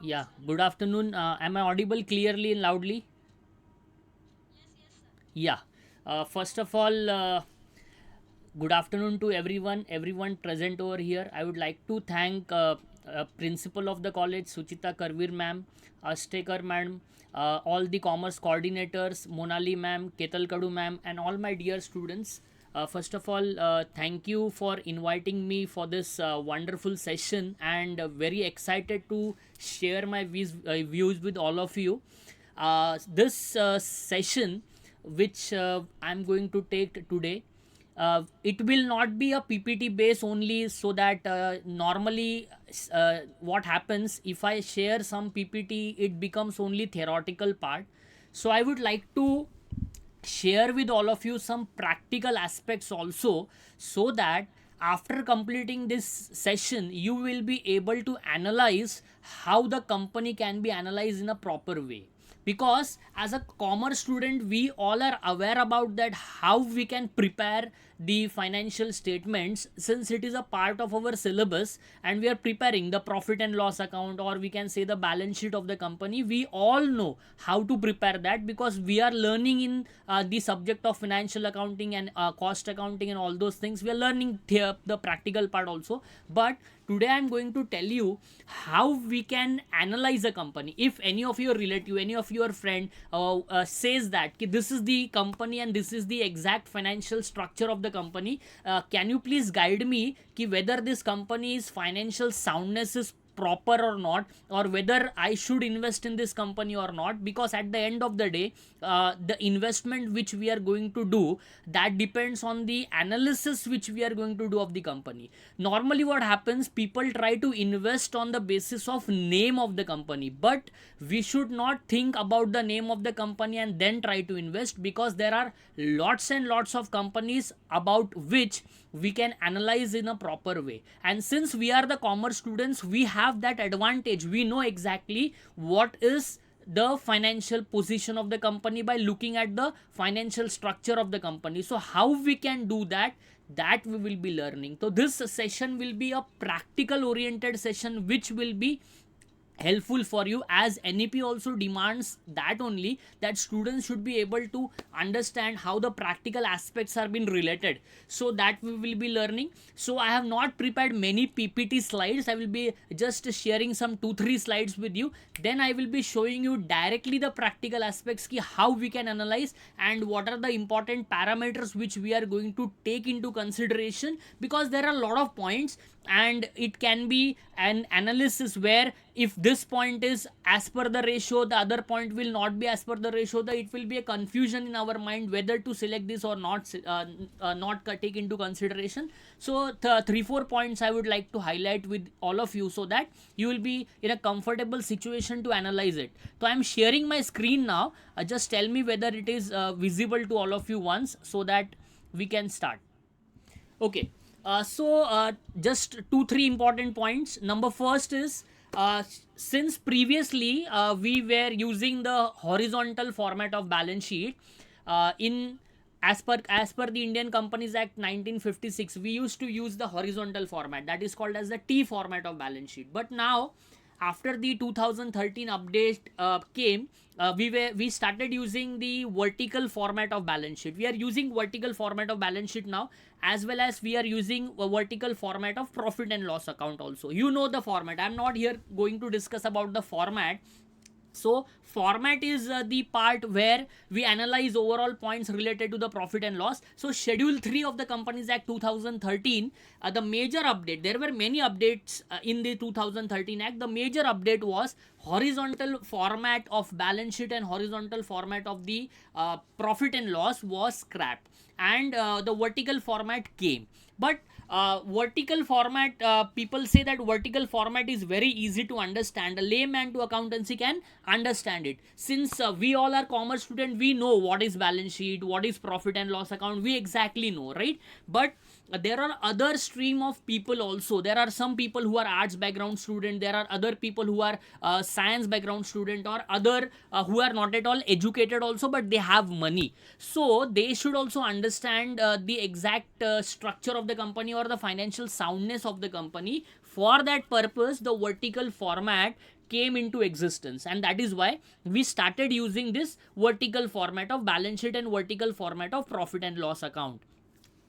Yeah, good afternoon. Am I audible clearly and loudly? Yeah. First of all, good afternoon to everyone present over here. I would like to thank principal of the college, Suchita Karvir ma'am, Astekar ma'am, all the commerce coordinators, Monali ma'am, Ketal Kadu ma'am, and all my dear students. First of all, thank you for inviting me for this wonderful session, and very excited to share my views with all of you. This session, which I'm going to take today, it will not be a ppt base only, so that normally what happens if I share some ppt, it becomes only theoretical part. So I would like to share with all of you some practical aspects also, so that after completing this session you will be able to analyze how the company can be analyzed in a proper way. Because as a commerce student, we all are aware about that, how we can prepare the financial statements, since it is a part of our syllabus and we are preparing the profit and loss account, or we can say the balance sheet of the company. We all know how to prepare that, because we are learning in the subject of financial accounting and cost accounting and all those things. We are learning the practical part also. But today I'm going to tell you how we can analyze a company. If any of your relative, any of your friend says that this is the company and this is the exact financial structure of the company, can you please guide me whether this company's financial soundness is proper or not, or whether I should invest in this company or not. Because at the end of the day, the investment which we are going to do, that depends on the analysis which we are going to do of the company. Normally what happens, people try to invest on the basis of name of the company, but we should not think about the name of the company and then try to invest, because there are lots and lots of companies about which we can analyze in a proper way. And since we are the commerce students, we have that advantage. We know exactly what is the financial position of the company by looking at the financial structure of the company. So how we can do that, that we will be learning. So this session will be a practical oriented session, which will be helpful for you, as NEP also demands that only, that students should be able to understand how the practical aspects are being related. So that we will be learning. So I have not prepared many PPT slides. I will be just sharing some 2-3 slides with you. Then I will be showing you directly the practical aspects ki how we can analyze, and what are the important parameters which we are going to take into consideration. Because there are a lot of points, and it can be an analysis where if this point is as per the ratio, the other point will not be as per the ratio. It will be a confusion in our mind whether to select this or not, not take into consideration. So the 3-4 points I would like to highlight with all of you, so that you will be in a comfortable situation to analyze it. So I'm sharing my screen now. Just tell me whether it is visible to all of you once, so that we can start. Okay. Just 2-3 important points. Number first is, since previously we were using the horizontal format of balance sheet, in as per the Indian Companies Act 1956, we used to use the horizontal format, that is called as the T format of balance sheet. But now, after the 2013 update came, we started using the vertical format of balance sheet. We are using vertical format of balance sheet now, as well as we are using a vertical format of profit and loss account also. You know the format. I'm not here going to discuss about the format. So format is the part where we analyze overall points related to the profit and loss. So schedule 3 of the Companies Act 2013, the major update, there were many updates in the 2013 act. The major update was horizontal format of balance sheet and horizontal format of the profit and loss was scrapped, and the vertical format came. But vertical format, people say that vertical format is very easy to understand. A layman to accountancy can understand it. Since we all are commerce student, we know what is balance sheet, what is profit and loss account, we exactly know, right? But there are other stream of people also. There are some people who are arts background student, there are other people who are science background student, or other who are not at all educated also, but they have money. So they should also understand the exact structure of the company, or the financial soundness of the company. For that purpose, the vertical format came into existence, and that is why we started using this vertical format of balance sheet and vertical format of profit and loss account.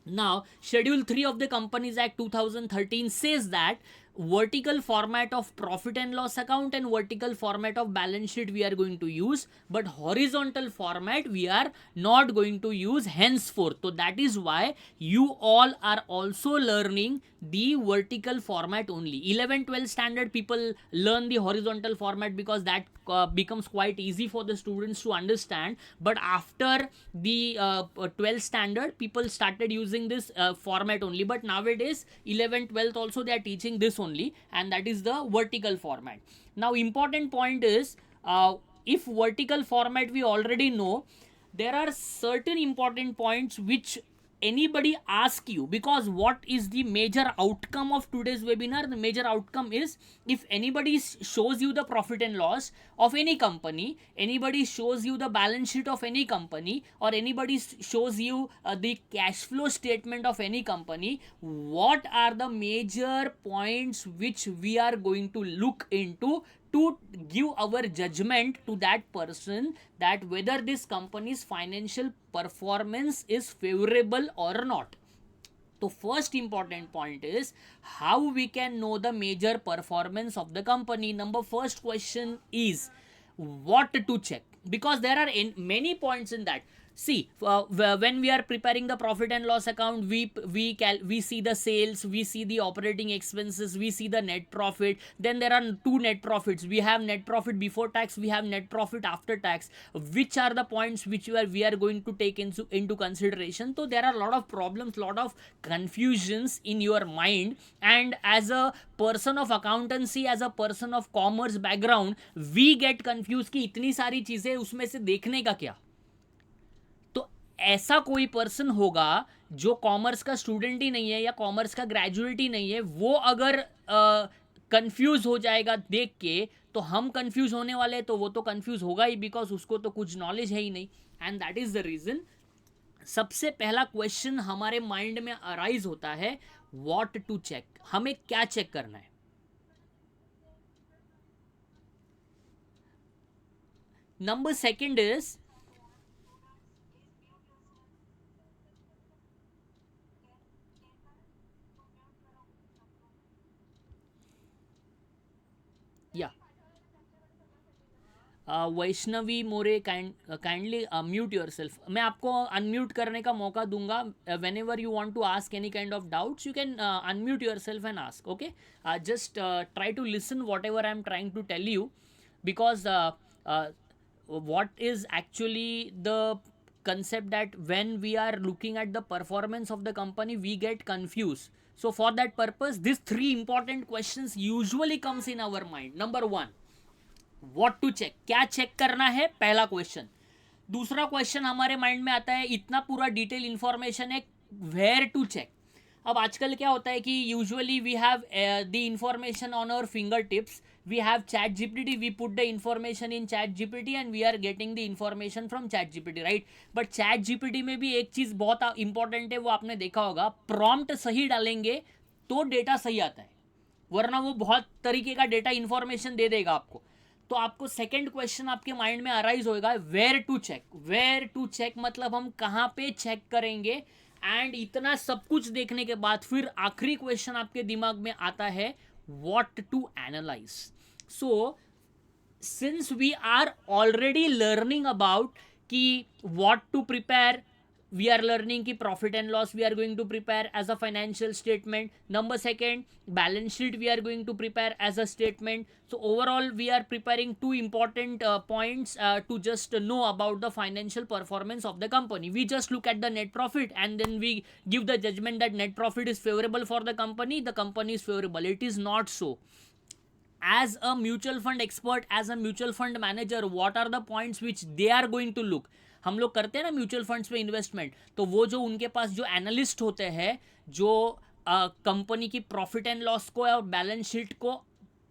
Now, Schedule 3 of the Companies Act 2013 says that vertical format of profit and loss account and vertical format of balance sheet we are going to use, but horizontal format we are not going to use henceforth. So that is why you all are also learning the vertical format only. 11 12 standard people learn the horizontal format because that becomes quite easy for the students to understand, but after the 12 standard people started using this format only. But nowadays 11 12th also they are teaching this only, and that is the vertical format. Now important point is, if vertical format we already know, there are certain important points which anybody ask you, because what is the major outcome of today's webinar? The major outcome is, if anybody shows you the profit and loss of any company, anybody shows you the balance sheet of any company, or anybody shows you the cash flow statement of any company, what are the major points which we are going to look into to give our judgment to that person, that whether this company's financial performance is favorable or not. So first important point is how we can know the major performance of the company. Number first question is what to check, because there are many points in that. See, when we are preparing the profit and loss account, we see the sales, we see the operating expenses, we see the net profit. Then there are two net profits. We have net profit before tax, we have net profit after tax. Which are the points which we are going to take into consideration? So there are a lot of problems, lot of confusions in your mind, and as a person of accountancy, as a person of commerce background, we get confused कि इतनी सारी चीजें उसमें से देखने का क्या. तो ऐसा कोई पर्सन होगा जो कॉमर्स का स्टूडेंट ही नहीं है या कॉमर्स का ग्रेजुएट ही नहीं है, वो अगर कंफ्यूज हो जाएगा देख के, तो हम कंफ्यूज होने वाले हैं, तो वो तो कंफ्यूज होगा ही, बिकॉज उसको तो कुछ नॉलेज है ही नहीं. And that is the reason सबसे पहला क्वेश्चन हमारे माइंड में अराइज होता है, व्हाट टू चेक, हमें क्या चेक करना है. नंबर सेकंड इज, या Vaishnavi More, kindly mute yourself. मैं आपको अनम्यूट करने का मौका दूंगा. Whenever you want to ask any kind of doubts, you can unmute yourself and ask. Okay, just try to listen whatever I am trying to tell you, because what is actually the concept that when we are looking at the performance of the company, we get confused. So for that purpose, these three important questions usually comes in our mind. Number one, what to check, क्या check करना है, पहला question. दूसरा question हमारे mind में आता है, इतना पूरा डिटेल इंफॉर्मेशन है, वेयर टू चेक. अब आजकल क्या होता है कि usually we have the information on our fingertips. we have chat gpt, we put the information in chat gpt and we are getting the information from chat gpt, right? but chat gpt में भी एक चीज बहुत important है, वो आपने देखा होगा, प्रॉम्प्ट सही डालेंगे तो डेटा सही आता है, वरना वो बहुत तरीके का डेटा इंफॉर्मेशन दे देगा आपको. तो आपको सेकंड क्वेश्चन आपके माइंड में अराइज होगा, where to check. Where to check मतलब हम कहाँ पे चेक करेंगे. एंड इतना सब कुछ देखने के बाद फिर आखिरी क्वेश्चन आपके दिमाग में आता है, what to analyze. So since we are already learning about ki what to prepare, we are learning ki profit and loss we are going to prepare as a financial statement. Number second, balance sheet we are going to prepare as a statement. So overall we are preparing two important points to just know about the financial performance of the company. We just look at the net profit and then we give the judgment that net profit is favorable for the company is favorable. It is not so. As a mutual fund expert, as a mutual fund manager, what are the points which they are going to look? हम लोग करते हैं ना mutual funds में investment, तो वो जो उनके पास जो एनालिस्ट होते हैं, जो कंपनी की प्रॉफिट एंड लॉस को और बैलेंस शीट को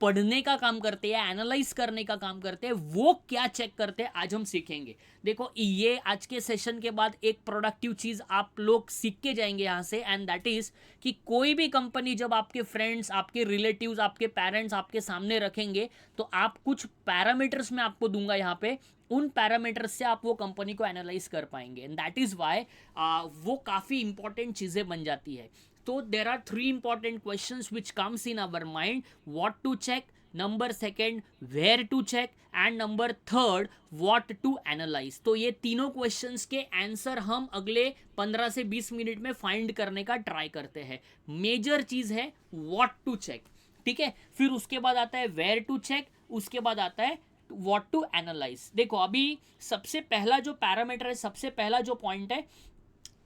पढ़ने का काम करते हैं, एनालाइज करने का काम करते हैं, वो क्या चेक करते हैं आज हम सीखेंगे। देखो ये आज के सेशन के बाद एक प्रोडक्टिव चीज आप लोग सीख के जाएंगे यहाँ से, एंड दैट इज कि कोई भी कंपनी जब आपके फ्रेंड्स, आपके रिलेटिव्स, आपके पेरेंट्स आपके सामने रखेंगे तो आप कुछ पैरामीटर्स में आपको दूंगा यहाँ पे, उन पैरामीटर्स से आप वो कंपनी को एनालाइज कर पाएंगे, एंड दैट इज वाई वो काफ़ी इंपॉर्टेंट चीज़ें बन जाती है। तो there are 3 important questions which comes in our mind, what to check, number second where to check, and number third what to analyse. तो ये तीनों क्वेश्चंस के आंसर हम अगले 15 से 20 मिनट में फाइंड करने का ट्राई करते हैं। मेजर चीज है व्हाट टू चेक, ठीक है। फिर उसके बाद आता है वेयर टू चेक, उसके बाद आता है व्हाट टू एनालाइज। देखो अभी सबसे पहला जो पैरामीटर है, सबसे पहला जो पॉइंट है,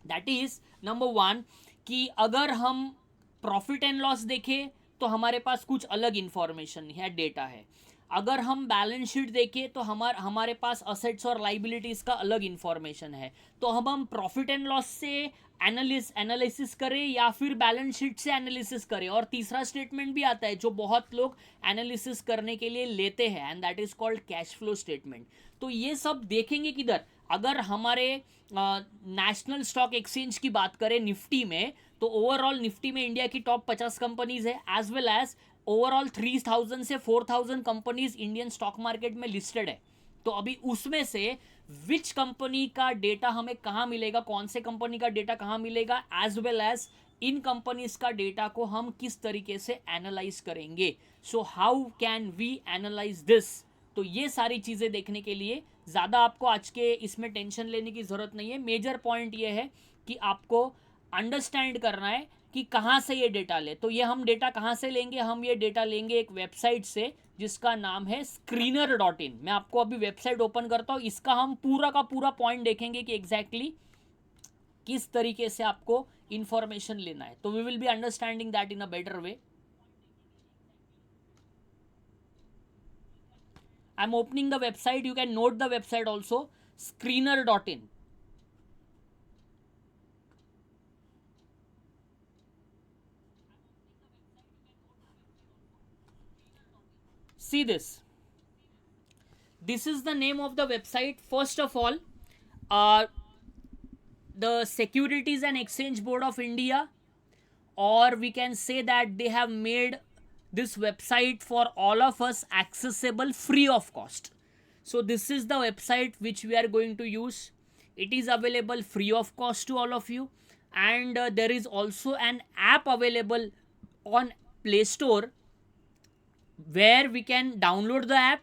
दैट इज नंबर 1 कि अगर हम प्रॉफिट एंड लॉस देखें तो हमारे पास कुछ अलग इंफॉर्मेशन है, डेटा है। अगर हम बैलेंस शीट देखें तो हमारे पास असेट्स और लाइबिलिटीज का अलग इंफॉर्मेशन है। तो हम प्रॉफिट एंड लॉस से एनालिसिस करें या फिर बैलेंस शीट से एनालिसिस करें। और तीसरा स्टेटमेंट भी आता है जो बहुत लोग एनालिसिस करने के लिए लेते हैं, and that is called cash flow statement. तो ये सब देखेंगे किधर, अगर हमारे नेशनल स्टॉक एक्सचेंज की बात करें निफ्टी में, तो ओवरऑल निफ्टी में इंडिया की टॉप 50 कंपनीज है, एज वेल एज ओवरऑल 3000 से 4000 कंपनीज इंडियन स्टॉक मार्केट में लिस्टेड है। तो अभी उसमें से विच कंपनी का डेटा हमें कहाँ मिलेगा, कौन से कंपनी का डेटा कहाँ मिलेगा, एज वेल एज इन कंपनीज का डेटा को हम किस तरीके से एनालाइज करेंगे। So how can we analyse this. तो ये सारी चीज़ें देखने के लिए ज़्यादा आपको आज के इसमें टेंशन लेने की ज़रूरत नहीं है। मेजर पॉइंट ये है कि आपको अंडरस्टैंड करना है कि कहाँ से ये डेटा ले। तो ये हम डेटा कहाँ से लेंगे, हम ये डेटा लेंगे एक वेबसाइट से जिसका नाम है screener.in। मैं आपको अभी वेबसाइट ओपन करता हूँ, इसका हम पूरा का पूरा पॉइंट देखेंगे कि एग्जैक्टली किस तरीके से आपको इंफॉर्मेशन लेना है। तो we will be understanding that in a better way. I'm opening the website, you can note the website also, screener.in। See this is the name of the website. First of all, the Securities and Exchange Board of India, or we can say that they have made this website for all of us accessible free of cost. So this is the website which we are going to use. It is available free of cost to all of you, and there is also an app available on Play Store where we can download the app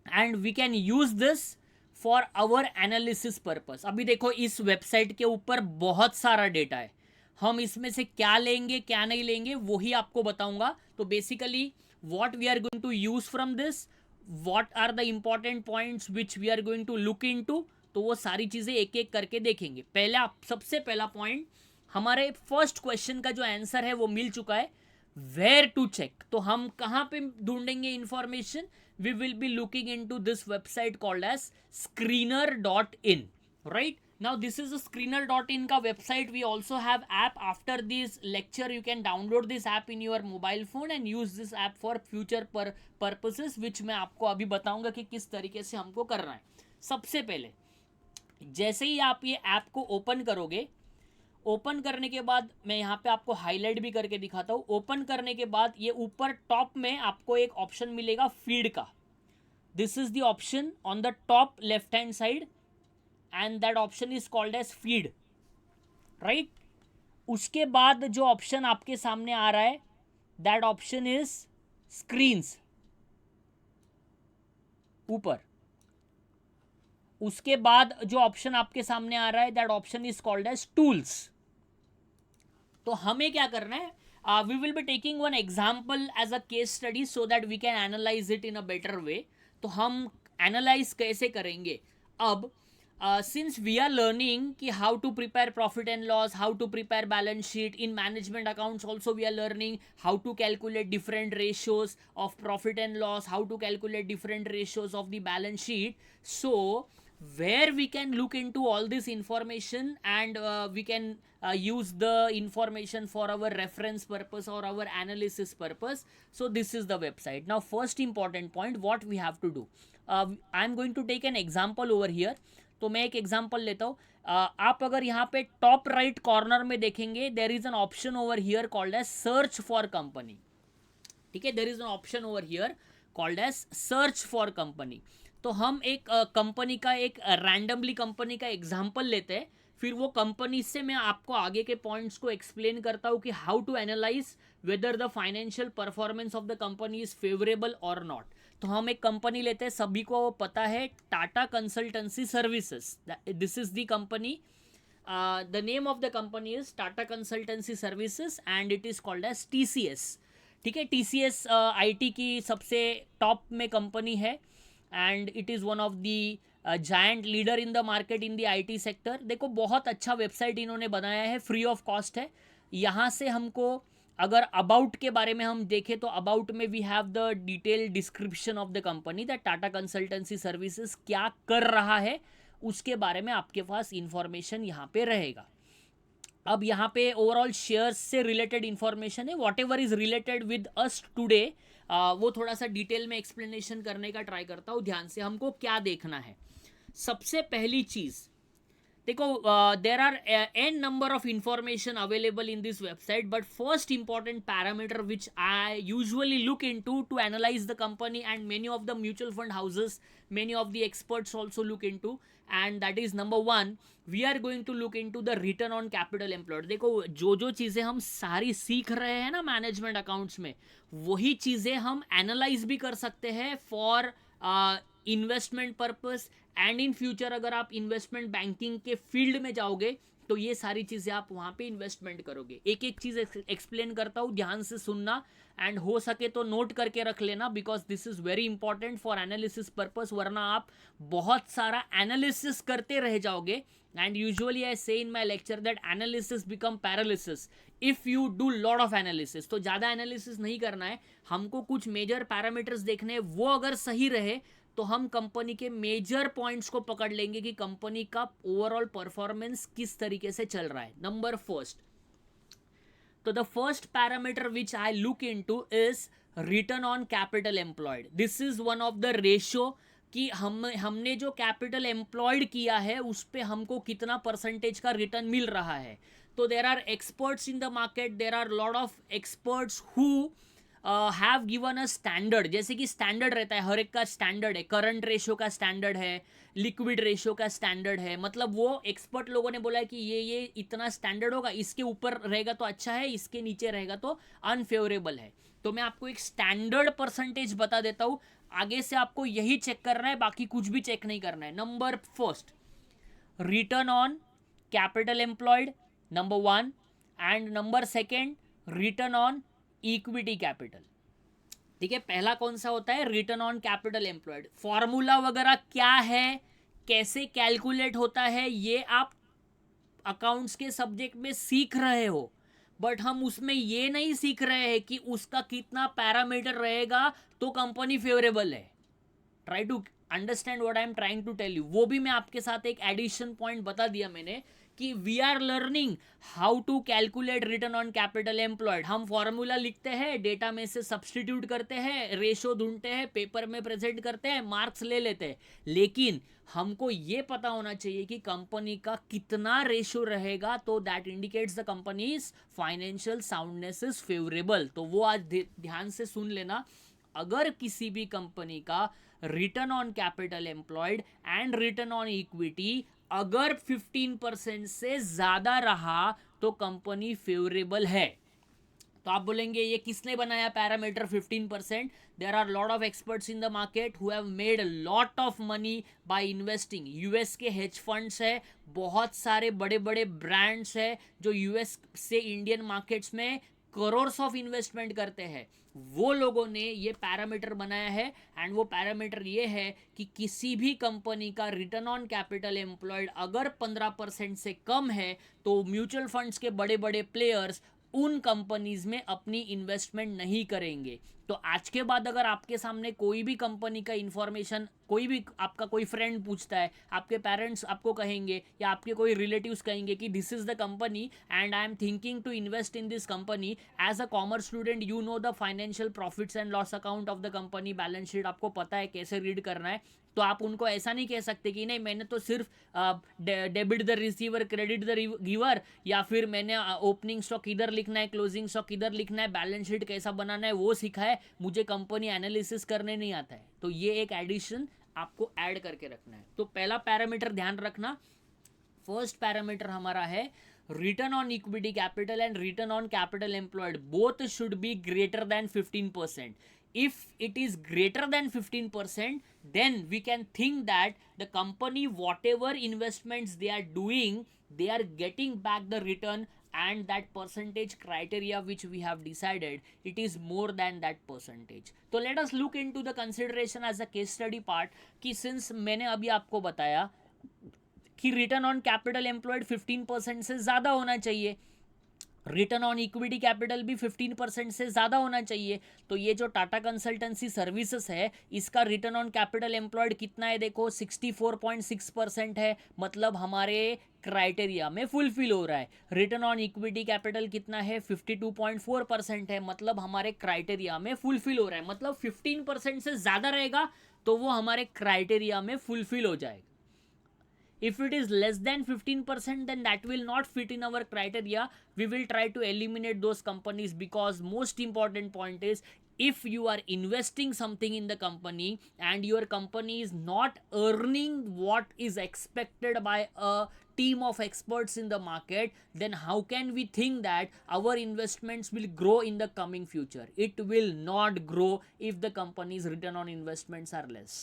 and we can use this for our analysis purpose. अभी देखो इस website के ऊपर बहुत सारा data है, हम इसमें से क्या लेंगे क्या नहीं लेंगे वही आपको बताऊंगा। तो basically what we are going to use from this, what are the important points which we are going to look into, तो वो सारी चीज़ें एक एक करके देखेंगे। पहला सबसे पहला पॉइंट, हमारे फर्स्ट क्वेश्चन का जो आंसर है वो मिल चुका है, वेयर टू चेक। तो हम कहाँ पे ढूंढेंगे information, we will be looking into this website called as screener.in, right? Now this is a screener.in ka website. We also have app. After this lecture you can download this app in your mobile phone and use this app for future purposes, which मैं आपको अभी बताऊंगा कि किस तरीके से हमको करना है। सबसे पहले जैसे ही आप ये ऐप को ओपन करोगे, ओपन करने के बाद मैं यहाँ पे आपको हाईलाइट भी करके दिखाता हूँ। ओपन करने के बाद ये ऊपर टॉप में आपको एक ऑप्शन मिलेगा फीड का। This is the option on the top left hand side and that option is called as feed, right. उसके बाद जो ऑप्शन आपके सामने आ रहा है दैट ऑप्शन इज स्क्रीन्स, ऊपर। उसके बाद जो ऑप्शन आपके सामने आ रहा है that option is called as tools. तो हमें क्या करना है, we will be taking one example as a case study so that we can analyse it in a better way. तो हम एनालाइज कैसे करेंगे अब, सिंस वी आर लर्निंग कि how to prepare profit and loss, how to prepare balance sheet in management accounts, also we are learning how to calculate different ratios of profit and loss, how to calculate different ratios of the balance sheet. So where we can look into all this information, and we can use the information for our reference purpose or our analysis purpose. So this is the website. Now first important point, what we have to do, I'm going to take an example over here. तो मैं एक example लेता हूँ. आप अगर यहाँ पे top right corner में देखेंगे, there is an option over here called as search for company. ठीक है, there is an option over here called as search for company. तो हम एक कंपनी का, एक रैंडमली कंपनी का एग्जाम्पल लेते हैं, फिर वो कंपनी से मैं आपको आगे के पॉइंट्स को एक्सप्लेन करता हूँ कि how to analyse whether the financial performance of the company is favourable और नॉट. तो हम एक कंपनी लेते हैं, सभी को वो पता है, Tata Consultancy Services. This is the company. The name of the company is Tata Consultancy Services and it is called as TCS. ठीक है, TCS IT की सबसे टॉप में कंपनी है and it is one of the giant leader in the market in the IT sector. देखो बहुत अच्छा website इन्होंने बनाया है, फ्री ऑफ कॉस्ट है. यहाँ से हमको अगर अबाउट के बारे में हम देखें तो अबाउट में we have the detail description of the company, that Tata Consultancy Services क्या कर रहा है उसके बारे में आपके पास इंफॉर्मेशन यहाँ पे रहेगा. अब यहाँ पे ओवरऑल शेयर्स से रिलेटेड इंफॉर्मेशन है. What ever is related with us today वो थोड़ा सा डिटेल में एक्सप्लेनेशन करने का ट्राई करता हूँ. ध्यान से हमको क्या देखना है. सबसे पहली चीज़ देखो, there are an number of information available in this website, but first important parameter which I usually look into analyse the company and many of the mutual fund houses, many of the experts also look into, and that is number one, we are going to look into the return on capital employed. देखो जो चीज़ें हम सारी सीख रहे हैं ना management accounts में, वही चीज़ें हम एनालाइज भी कर सकते हैं for investment purpose. And in future अगर आप इन्वेस्टमेंट बैंकिंग के फील्ड में जाओगे तो ये सारी चीज़ें आप वहाँ पे इन्वेस्टमेंट करोगे. एक एक चीज़ एक्सप्लेन करता हूँ, ध्यान से सुनना एंड हो सके तो नोट करके रख लेना, because this is very important for analysis purpose. वरना आप बहुत सारा एनालिसिस करते रह जाओगे. And usually I say in my lecture that analysis become paralysis if you do lot of analysis. तो ज़्यादा एनालिसिस नहीं करना है, हमको कुछ मेजर पैरामीटर्स देखने हैं. वो अगर सही रहे तो हम कंपनी के मेजर पॉइंट्स को पकड़ लेंगे कि कंपनी का ओवरऑल परफॉर्मेंस किस तरीके से चल रहा है. नंबर फर्स्ट, तो the first parameter which I look into is return on capital employed. This is one of the ratio कि हमने जो कैपिटल एम्प्लॉयड किया है उस पर हमको कितना परसेंटेज का रिटर्न मिल रहा है. तो there are experts in the market, there are lot of experts who have given a standard. जैसे कि स्टैंडर्ड रहता है, हर एक का स्टैंडर्ड है. करंट रेशियो का स्टैंडर्ड है, लिक्विड रेशियो का स्टैंडर्ड है. मतलब वो एक्सपर्ट लोगों ने बोला है कि ये इतना स्टैंडर्ड होगा, इसके ऊपर रहेगा तो अच्छा है, इसके नीचे रहेगा तो अनफेवरेबल है. तो मैं आपको एक स्टैंडर्ड परसेंटेज बता देता हूँ, आगे से आपको यही चेक करना है, बाकी कुछ भी चेक नहीं करना है. Number first, return on capital employed, number one. And number second, return on equity capital. ठीक है, पहला कौन सा होता है, return on capital employed. Formula वगैरह क्या है, कैसे कैलकुलेट होता है, ये आप अकाउंट्स के सब्जेक्ट में सीख रहे हो, बट हम उसमें ये नहीं सीख रहे हैं कि उसका कितना पैरामीटर रहेगा तो कंपनी फेवरेबल है. Try to understand what I am trying to tell you. वो भी मैं आपके साथ एक एडिशन पॉइंट बता दिया मैंने कि we are learning how to calculate return on capital employed. हम फॉर्मूला लिखते हैं, डेटा में से सब्सटीट्यूट करते हैं, रेशो ढूंढते हैं, पेपर में प्रेजेंट करते हैं, मार्क्स ले लेते हैं. लेकिन हमको ये पता होना चाहिए कि कंपनी का कितना रेशो रहेगा, तो that indicates the companies financial soundness is favourable. तो वो आज ध्यान से सुन लेना. अगर किसी भी कंपनी का return on capital employed and return on equity अगर 15% से ज़्यादा रहा तो कंपनी फेवरेबल है. तो आप बोलेंगे ये किसने बनाया parameter 15%. There are lot of experts in the market who have made lot of money by investing. US के हेज फंड्स है, बहुत सारे बड़े बड़े ब्रांड्स है जो यूएस से इंडियन मार्केट्स में करोड़्स ऑफ इन्वेस्टमेंट करते हैं. वो लोगों ने ये पैरामीटर बनाया है एंड वो पैरामीटर ये है कि किसी भी कंपनी का रिटर्न ऑन कैपिटल एम्प्लॉयड अगर 15% से कम है तो म्यूचुअल फंड्स के बड़े बड़े प्लेयर्स उन कंपनीज में अपनी इन्वेस्टमेंट नहीं करेंगे। तो आज के बाद अगर आपके सामने कोई भी कंपनी का इंफॉर्मेशन, कोई भी आपका कोई फ्रेंड पूछता है, आपके पेरेंट्स आपको कहेंगे या आपके कोई रिलेटिव्स कहेंगे कि this is the company and I am thinking to invest in this company, as a commerce student you know the financial profits and loss account of the company, balance sheet आपको पता है कैसे read करना है, तो आप उनको ऐसा नहीं कह सकते कि नहीं मैंने तो सिर्फ debit the receiver credit the giver, या फिर मैंने ओपनिंग स्टॉक इधर लिखना है क्लोजिंग स्टॉक इधर लिखना है, बैलेंस शीट कैसा बनाना है वो सीखा है, मुझे कंपनी एनालिसिस करने नहीं आता है। तो ये एक एडिशन आपको ऐड करके रखना है। तो पहला पैरामीटर ध्यान रखना, फर्स्ट पैरामीटर हमारा है return on equity capital and return on capital employed both should be greater than 15%. If it is greater than 15%, then we can think that the company whatever investments they are doing, they are getting back the return, and that percentage criteria which we have decided, it is more than that percentage. तो let us look into the consideration as a case study part कि since मैंने अभी आपको बताया कि return on capital employed 15% से ज़्यादा होना चाहिए, रिटर्न ऑन इक्विटी कैपिटल भी 15% से ज़्यादा होना चाहिए, तो ये जो टाटा कंसल्टेंसी सर्विसेज है इसका रिटर्न ऑन कैपिटल एम्प्लॉयड कितना है, देखो 64.6% है, मतलब हमारे क्राइटेरिया में फुलफिल हो रहा है। रिटर्न ऑन इक्विटी कैपिटल कितना है, 52.4% है, मतलब हमारे क्राइटेरिया में फुलफिल हो रहा है, मतलब 15% से ज़्यादा रहेगा तो वो हमारे क्राइटेरिया में फुलफिल हो जाएगा। If it is less than 15%, then that will not fit in our criteria. We will try to eliminate those companies, because most important point is, if you are investing something in the company and your company is not earning what is expected by a team of experts in the market, then how can we think that our investments will grow in the coming future? It will not grow if the company's return on investments are less.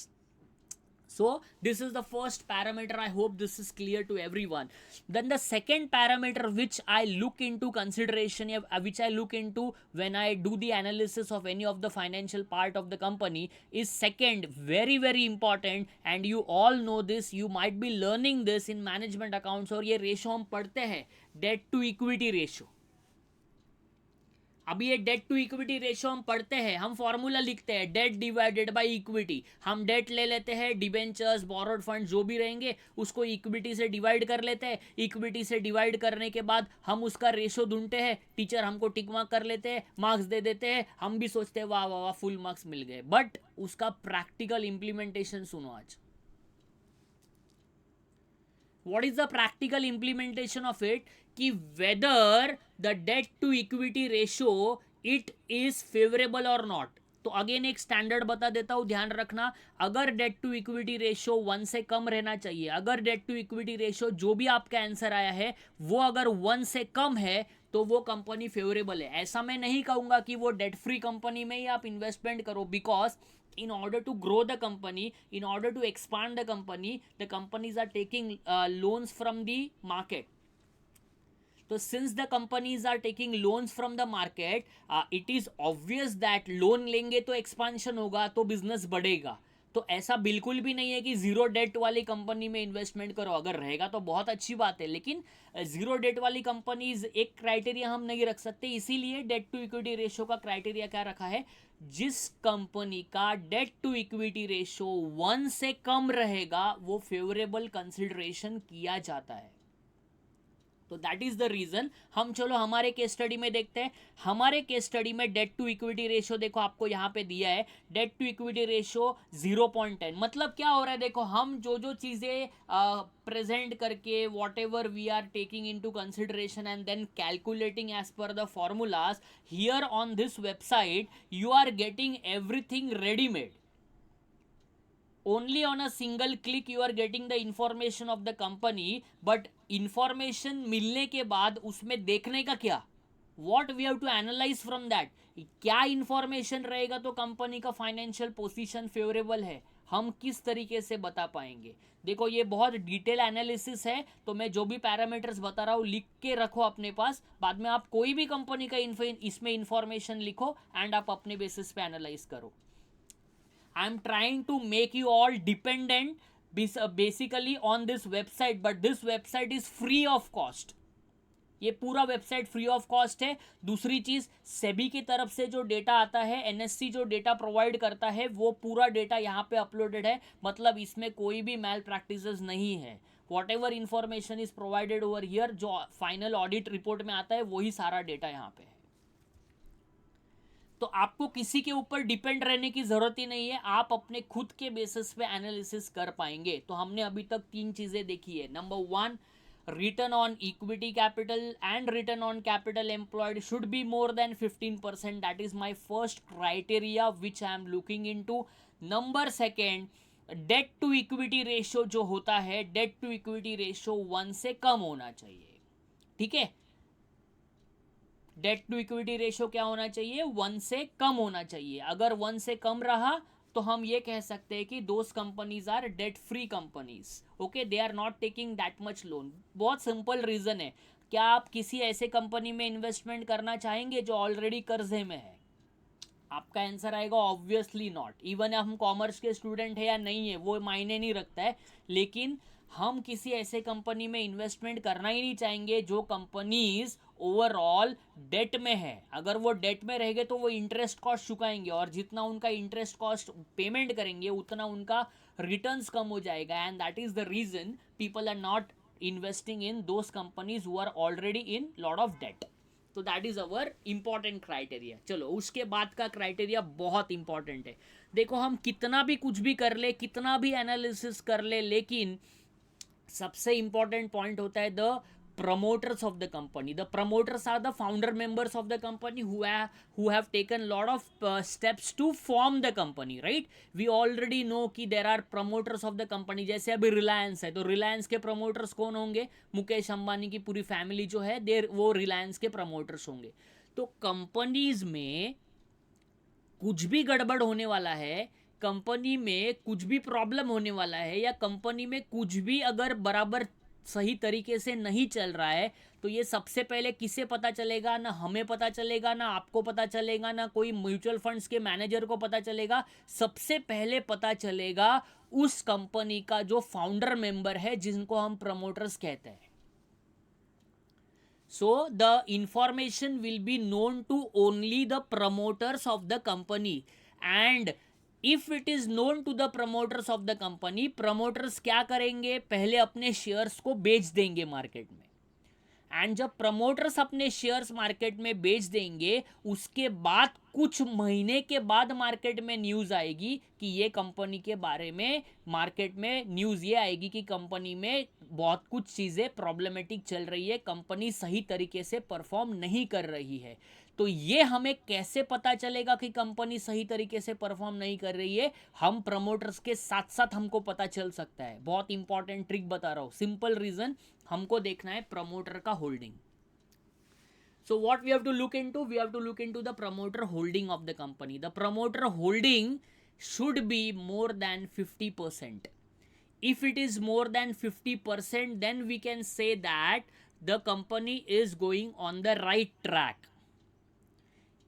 So this is the first parameter. I hope this is clear to everyone. Then the second parameter which I look into consideration, which I look into when I do the analysis of any of the financial part of the company, is second, very very important, and you all know this, you might be learning this in management accounts, और ये ratio हम पढ़ते हैं, date to equity ratio. अभी ये date to equity ratio हम पढ़ते हैं, हम फॉर्मूला लिखते हैं डेट डिवाइडेड बाय इक्विटी, हम डेट ले लेते हैं, डिबेंचर्स बोरोड फंड जो भी रहेंगे उसको इक्विटी से डिवाइड कर लेते हैं, इक्विटी से डिवाइड करने के बाद हम उसका रेशो ढूंढते हैं, टीचर हमको टिक मार्क कर लेते हैं, मार्क्स दे देते हैं, हम भी सोचते हैं वाह वाह वाह फुल मार्क्स मिल गए, बट उसका प्रैक्टिकल इंप्लीमेंटेशन सुनो आज। what is the practical implementation of it, कि whether the debt to equity ratio it is favorable or not। तो अगेन एक स्टैंडर्ड बता देता हूं, ध्यान रखना, अगर डेट टू इक्विटी रेशियो 1 से कम रहना चाहिए, अगर डेट टू इक्विटी रेशियो जो भी आपका आंसर आया है वो अगर 1 से कम है तो वो कंपनी फेवरेबल है। ऐसा मैं नहीं कहूंगा कि वो डेट फ्री कंपनी में ही आप इन्वेस्टमेंट करो, because in order to grow the company, in order to expand the companies are taking loans from the market. So since the companies are taking loans from the market, it is obvious that loan लेंगे तो expansion होगा तो business बढ़ेगा। तो ऐसा बिल्कुल भी नहीं है कि जीरो डेट वाली कंपनी में इन्वेस्टमेंट करो, अगर रहेगा तो बहुत अच्छी बात है, लेकिन जीरो डेट वाली कंपनीज एक क्राइटेरिया हम नहीं रख सकते, इसीलिए डेट टू इक्विटी रेशियो का क्राइटेरिया क्या रखा है, जिस कंपनी का डेट टू इक्विटी रेशियो 1 से कम रहेगा वो फेवरेबल कंसिडरेशन किया जाता है। तो दैट इज द रीजन। हम चलो हमारे केस स्टडी में देखते हैं। हमारे केस स्टडी में डेट टू इक्विटी रेशियो देखो आपको यहाँ पे दिया है, डेट टू इक्विटी रेशियो 0.10। मतलब क्या हो रहा है, देखो हम जो जो चीज़ें प्रेजेंट करके whatever we are taking in to consideration and then calculating as per the formulas here on this website, you are getting everything readymade. only on a single click you are getting the information of the company, but information मिलने के बाद उसमें देखने का क्या, what we have to analyze from that, क्या information रहेगा तो कंपनी का फाइनेंशियल पोजीशन फेवरेबल है, हम किस तरीके से बता पाएंगे। देखो ये बहुत डिटेल एनालिसिस है, तो मैं जो भी पैरामीटर्स बता रहा हूँ लिख के रखो अपने पास, बाद में आप कोई भी कंपनी का इसमें इंफॉर्मेशन लिखो एंड आप अपने बेसिस पे एनालाइज करो। I am trying to make you all dependent basically on this website, but this website is free of cost. ये पूरा वेबसाइट फ्री ऑफ कॉस्ट है। दूसरी चीज़, सेबी की तरफ से जो डेटा आता है, एनएससी जो डेटा प्रोवाइड करता है, वो पूरा डेटा यहाँ पे अपलोडेड है, मतलब इसमें कोई भी मैल प्रैक्टिसेस नहीं है। What ever information is provided over here, जो फाइनल ऑडिट रिपोर्ट में आता है वही सारा डेटा यहाँ पे है। तो आपको किसी के ऊपर डिपेंड रहने की ज़रूरत ही नहीं है, आप अपने खुद के बेसिस पे एनालिसिस कर पाएंगे। तो हमने अभी तक 3 चीज़ें देखी है। Number 1, return on equity capital and return on capital employed should be more than 15%, that is my first criteria which I am looking into. Number 2, debt to equity ratio जो होता है, डेट टू इक्विटी रेशियो 1 से कम होना चाहिए। ठीक है, date to equity ratio क्या होना चाहिए, 1 से कम होना चाहिए। अगर 1 से कम रहा तो हम ये कह सकते हैं कि those companies are debt free companies, okay, they are not taking that much loan. बहुत सिंपल रीजन है, क्या आप किसी ऐसे कंपनी में इन्वेस्टमेंट करना चाहेंगे जो ऑलरेडी कर्जे में है? आपका आंसर आएगा ऑब्वियसली नॉट। इवन हम कॉमर्स के स्टूडेंट है या नहीं है वो मायने नहीं रखता है, लेकिन हम किसी ऐसे कंपनी में इन्वेस्टमेंट करना ही नहीं चाहेंगे जो कंपनीज ओवरऑल डेट में है। अगर वो डेट में रहेंगे तो वो इंटरेस्ट कॉस्ट चुकाएंगे, और जितना उनका इंटरेस्ट कॉस्ट पेमेंट करेंगे उतना उनका रिटर्न्स कम हो जाएगा। And that is the reason people are not investing in those companies who are already in lot of debt. तो that is our important criteria. चलो, उसके बाद का क्राइटेरिया बहुत इंपॉर्टेंट है। देखो, हम कितना भी कुछ भी कर ले, कितना भी एनालिसिस कर ले, लेकिन सबसे इंपॉर्टेंट पॉइंट होता है the promoters of the company. The promoters are the founder members of the company who have taken lot of steps to form the company, right? We already know कि there are promoters of the company. जैसे अभी रिलायंस है तो रिलायंस के promoters कौन होंगे? मुकेश अंबानी की पूरी फैमिली जो है वो रिलायंस के promoters होंगे। तो कंपनीज में कुछ भी गड़बड़ होने वाला है, कंपनी में कुछ भी प्रॉब्लम होने वाला है, या कंपनी में कुछ भी अगर बराबर सही तरीके से नहीं चल रहा है, तो ये सबसे पहले किसे पता चलेगा? ना हमें पता चलेगा, ना आपको पता चलेगा, ना कोई म्यूचुअल फंड्स के मैनेजर को पता चलेगा। सबसे पहले पता चलेगा उस कंपनी का जो फाउंडर मेंबर है, जिनको हम प्रमोटर्स कहते हैं। So the information will be known to only the promoters of the company, and if it is known to the promoters of the company, promoters क्या करेंगे? पहले अपने शेयर्स को बेच देंगे मार्केट में, एंड जब प्रमोटर्स अपने शेयर्स मार्केट में बेच देंगे, उसके बाद कुछ महीने के बाद मार्केट में न्यूज़ आएगी कि ये कंपनी के बारे में, मार्केट में न्यूज़ ये आएगी कि कंपनी में बहुत कुछ चीज़ें प्रॉब्लमेटिक चल रही है, कंपनी सही तरीके से परफॉर्म नहीं कर रही है। तो ये हमें कैसे पता चलेगा कि कंपनी सही तरीके से परफॉर्म नहीं कर रही है? हम प्रमोटर्स के साथ साथ हमको पता चल सकता है। बहुत इंपॉर्टेंट ट्रिक बता रहा हूँ, सिंपल रीजन, हमको देखना है प्रमोटर का holding. So what we have to look into? We have to look into the promoter holding of the company. The promoter holding should be more than 50%. If it is more than 50%, then we can say that the company is going on the right track.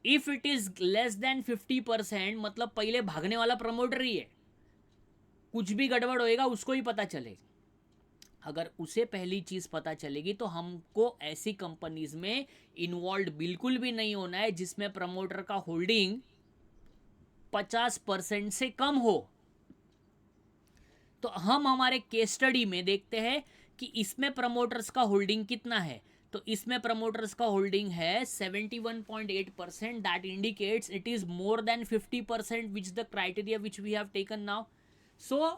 If it is less than 50%, मतलब पहले भागने वाला promoter ही है, कुछ भी गड़बड़ होएगा उसको ही पता चलेगा। अगर उसे पहली चीज़ पता चलेगी तो हमको ऐसी कंपनीज में इन्वॉल्व बिल्कुल भी नहीं होना है जिसमें प्रमोटर का होल्डिंग 50% से कम हो। तो हम हमारे केस स्टडी में देखते हैं कि इसमें प्रमोटर्स का होल्डिंग कितना है। तो इसमें प्रमोटर्स का होल्डिंग है 71.8%, that indicates it is more than 50%, which the criteria which we have taken now. So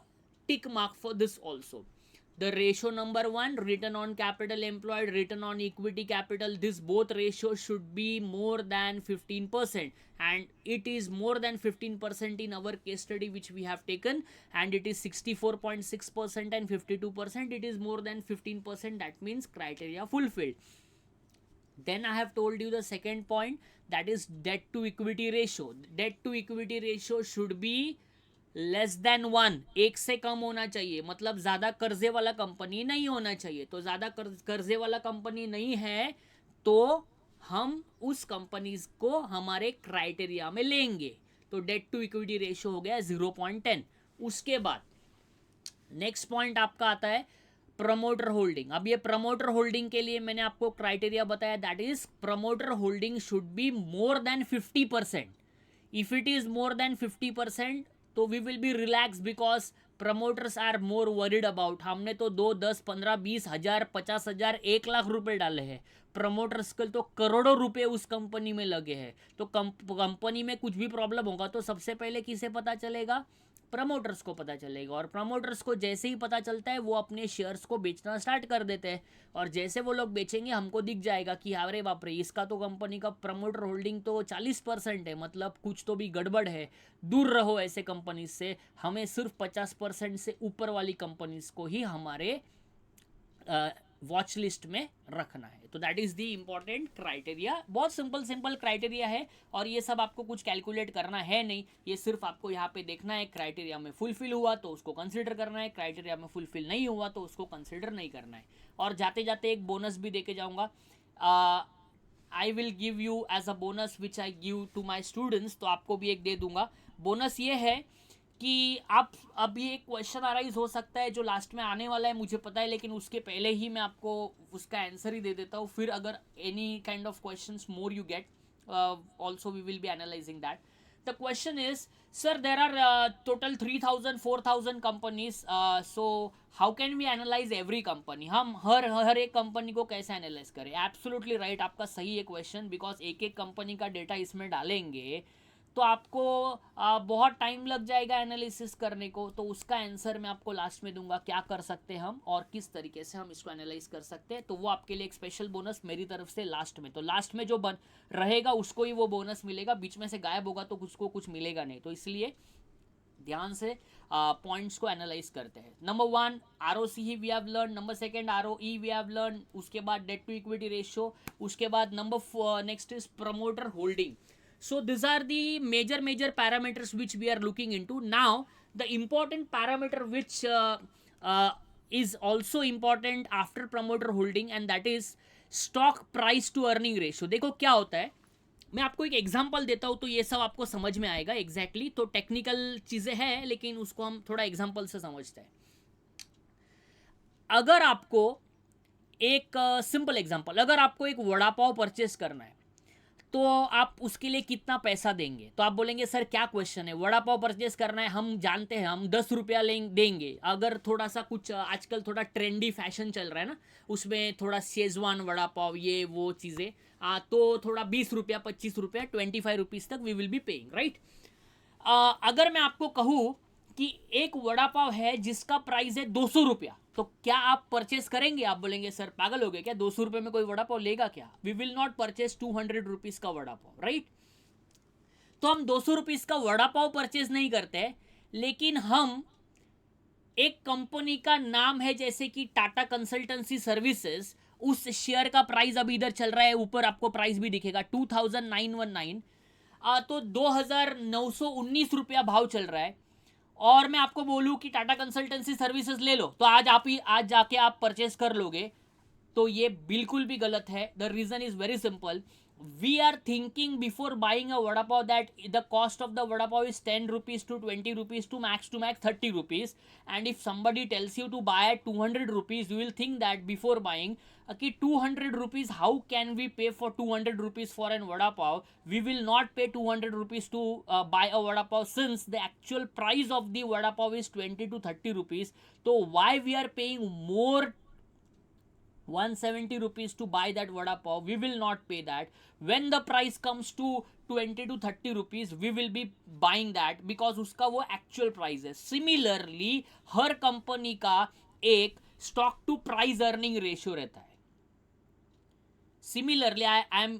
tick mark for this also. The ratio number 1, return on capital employed, return on equity capital, this both ratios should be more than 15%, and it is more than 15% in our case study which we have taken, and it is 64.6% and 52%. It is more than 15%, that means criteria fulfilled. Then I have told you the second point, that is debt to equity ratio. Debt to equity ratio should be less than 1, एक से कम होना चाहिए, मतलब ज़्यादा कर्जे वाला company नहीं होना चाहिए। तो ज़्यादा कर्जे वाला कंपनी नहीं है तो हम उस कंपनीज को हमारे क्राइटेरिया में लेंगे। तो डेट टू इक्विटी रेशियो हो गया 0.10। उसके बाद नेक्स्ट पॉइंट आपका आता है प्रमोटर होल्डिंग। अब ये प्रमोटर होल्डिंग के लिए मैंने आपको क्राइटेरिया बताया, that is promoter holding should be more than 50%। If it is more than 50% तो we will be relax, because promoters are more worried about. हमने तो 2, 10, 15, 20,000, 50,000, 1 लाख रुपए डाले हैं, प्रमोटर्स के तो करोड़ों रुपए उस कंपनी में लगे हैं। तो कंपनी में कुछ भी प्रॉब्लम होगा तो सबसे पहले किसे पता चलेगा? प्रमोटर्स को पता चलेगा। और प्रमोटर्स को जैसे ही पता चलता है वो अपने शेयर्स को बेचना स्टार्ट कर देते हैं। और जैसे वो लोग बेचेंगे हमको दिख जाएगा कि अरे बाप रे, इसका तो कंपनी का प्रमोटर होल्डिंग तो 40% है, मतलब कुछ तो भी गड़बड़ है। दूर रहो ऐसे कंपनीज से, हमें सिर्फ 50% से ऊपर वाली कंपनीज को ही हमारे वॉच लिस्ट में रखना है। तो that is the important criteria. बहुत सिंपल क्राइटेरिया है, और ये सब आपको कुछ कैलकुलेट करना है नहीं, ये सिर्फ आपको यहाँ पे देखना है क्राइटेरिया में फुलफिल हुआ तो उसको कंसिडर करना है, क्राइटेरिया में फुलफिल नहीं हुआ तो उसको कंसिडर नहीं करना है। और जाते जाते एक बोनस भी देके जाऊँगा। I will give you as a bonus which I give to my students, तो आपको भी एक दे दूंगा। बोनस ये है कि आप, अब ये क्वेश्चन अराइज हो सकता है जो लास्ट में आने वाला है मुझे पता है, लेकिन उसके पहले ही मैं आपको उसका आंसर ही दे देता हूँ। फिर अगर any kind of questions more you get, also we will be analysing that. The question is, sir there are total 3,000 4,000 companies, so how can we analyse every company? हम हर एक कंपनी को कैसे एनालाइज करें? एब्सोल्युटली राइट, आपका सही है question, because एक एक कंपनी का डेटा इसमें डालेंगे तो आपको बहुत टाइम लग जाएगा एनालिसिस करने को। तो उसका आंसर मैं आपको लास्ट में दूंगा, क्या कर सकते हैं हम और किस तरीके से हम इसको एनालाइज कर सकते हैं। तो वो आपके लिए एक स्पेशल बोनस मेरी तरफ से लास्ट में, तो लास्ट में जो बन रहेगा उसको ही वो बोनस मिलेगा, बीच में से गायब होगा तो उसको कुछ मिलेगा नहीं। तो इसलिए ध्यान से पॉइंट्स को एनालाइज करते हैं। नंबर 1 ROC ही we have learn, number 2 ROE we have learn, उसके बाद डेट टू इक्विटी रेशियो, उसके बाद number next is promoter holding. So these are the major parameters which we are looking into. Now the important parameter which uh, is also important after promoter holding, and that is stock price to earning ratio. देखो क्या होता है, मैं आपको एक example देता हूँ तो ये सब आपको समझ में आएगा एग्जैक्टली। तो टेक्निकल चीज़ें हैं लेकिन उसको हम थोड़ा एग्जांपल से समझते हैं। अगर आपको एक सिंपल एग्जांपल, अगर आपको एक वड़ा पाव परचेस करना है तो आप उसके लिए कितना पैसा देंगे? तो आप बोलेंगे सर क्या क्वेश्चन है, वड़ा पाव परचेस करना है, हम जानते हैं हम 10 रुपया देंगे। अगर थोड़ा सा कुछ आजकल थोड़ा ट्रेंडी फैशन चल रहा है ना, उसमें थोड़ा शेजवान वड़ा पाव ये वो चीज़ें, तो थोड़ा 20 रुपया 25 रुपया 25 रुपीज़ तक we will be paying, right. अगर मैं आपको कहूँ कि एक वड़ा पाव है जिसका प्राइस है 200 रुपया, तो क्या आप परचेस करेंगे? आप बोलेंगे सर पागल हो गए क्या, 200 रुपये में कोई वड़ा पाव लेगा क्या? We will not purchase 200 rupees का वड़ा पाव, राइट। तो हम 200 रुपीज़ का वड़ा पाव परचेस नहीं करते, लेकिन हम एक कंपनी का नाम है जैसे कि टाटा कंसल्टेंसी सर्विसेज, उस शेयर का प्राइस अभी इधर चल रहा है, ऊपर आपको प्राइस भी दिखेगा 2,919, तो 2,919 रुपया भाव चल रहा है। और मैं आपको बोलूँ कि टाटा कंसल्टेंसी सर्विसेज ले लो, तो आज जाके आप परचेस कर लोगे, तो ये बिल्कुल भी गलत है। The reason is very simple, we are thinking before buying a vada pav that the cost of the vada pav is 10 rupees to 20 rupees to max 30 rupees, and if somebody tells you to buy at 200 rupees, you will think that before buying, okay, 200 rupees, how can we pay for 200 rupees for an vada pav? We will not pay 200 rupees to buy a vada pav, since the actual price of the vada pav is 20 to 30 rupees. So why we are paying more 170 rupees to buy that vada pav? We will not pay that. When the price comes to 20 to 30 rupees, we will be buying that, because उसका वो actual price है। Similarly हर company का एक stock to price earning ratio रहता है। Similarly I am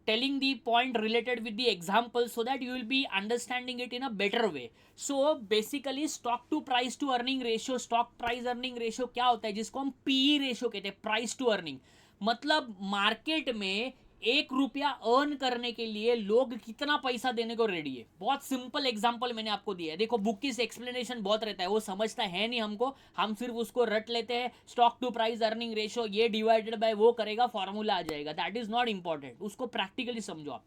telling the point related with the example so that you will be understanding it in a better way. So basically stock to price to earning ratio, stock price earning ratio क्या होता है, जिसको हम PE ratio कहते हैं, price to earning. मतलब market में 1 रुपया अर्न करने के लिए लोग कितना पैसा देने को रेडी है। बहुत सिंपल एग्जांपल मैंने आपको दिया है। देखो बुक की एक्सप्लेनेशन बहुत रहता है, वो समझता है नहीं हमको, हम सिर्फ उसको रट लेते हैं, stock to price earning ratio ये डिवाइडेड बाय वो करेगा, फॉर्मूला आ जाएगा। दैट इज नॉट इंपॉर्टेंट, उसको प्रैक्टिकली समझो आप।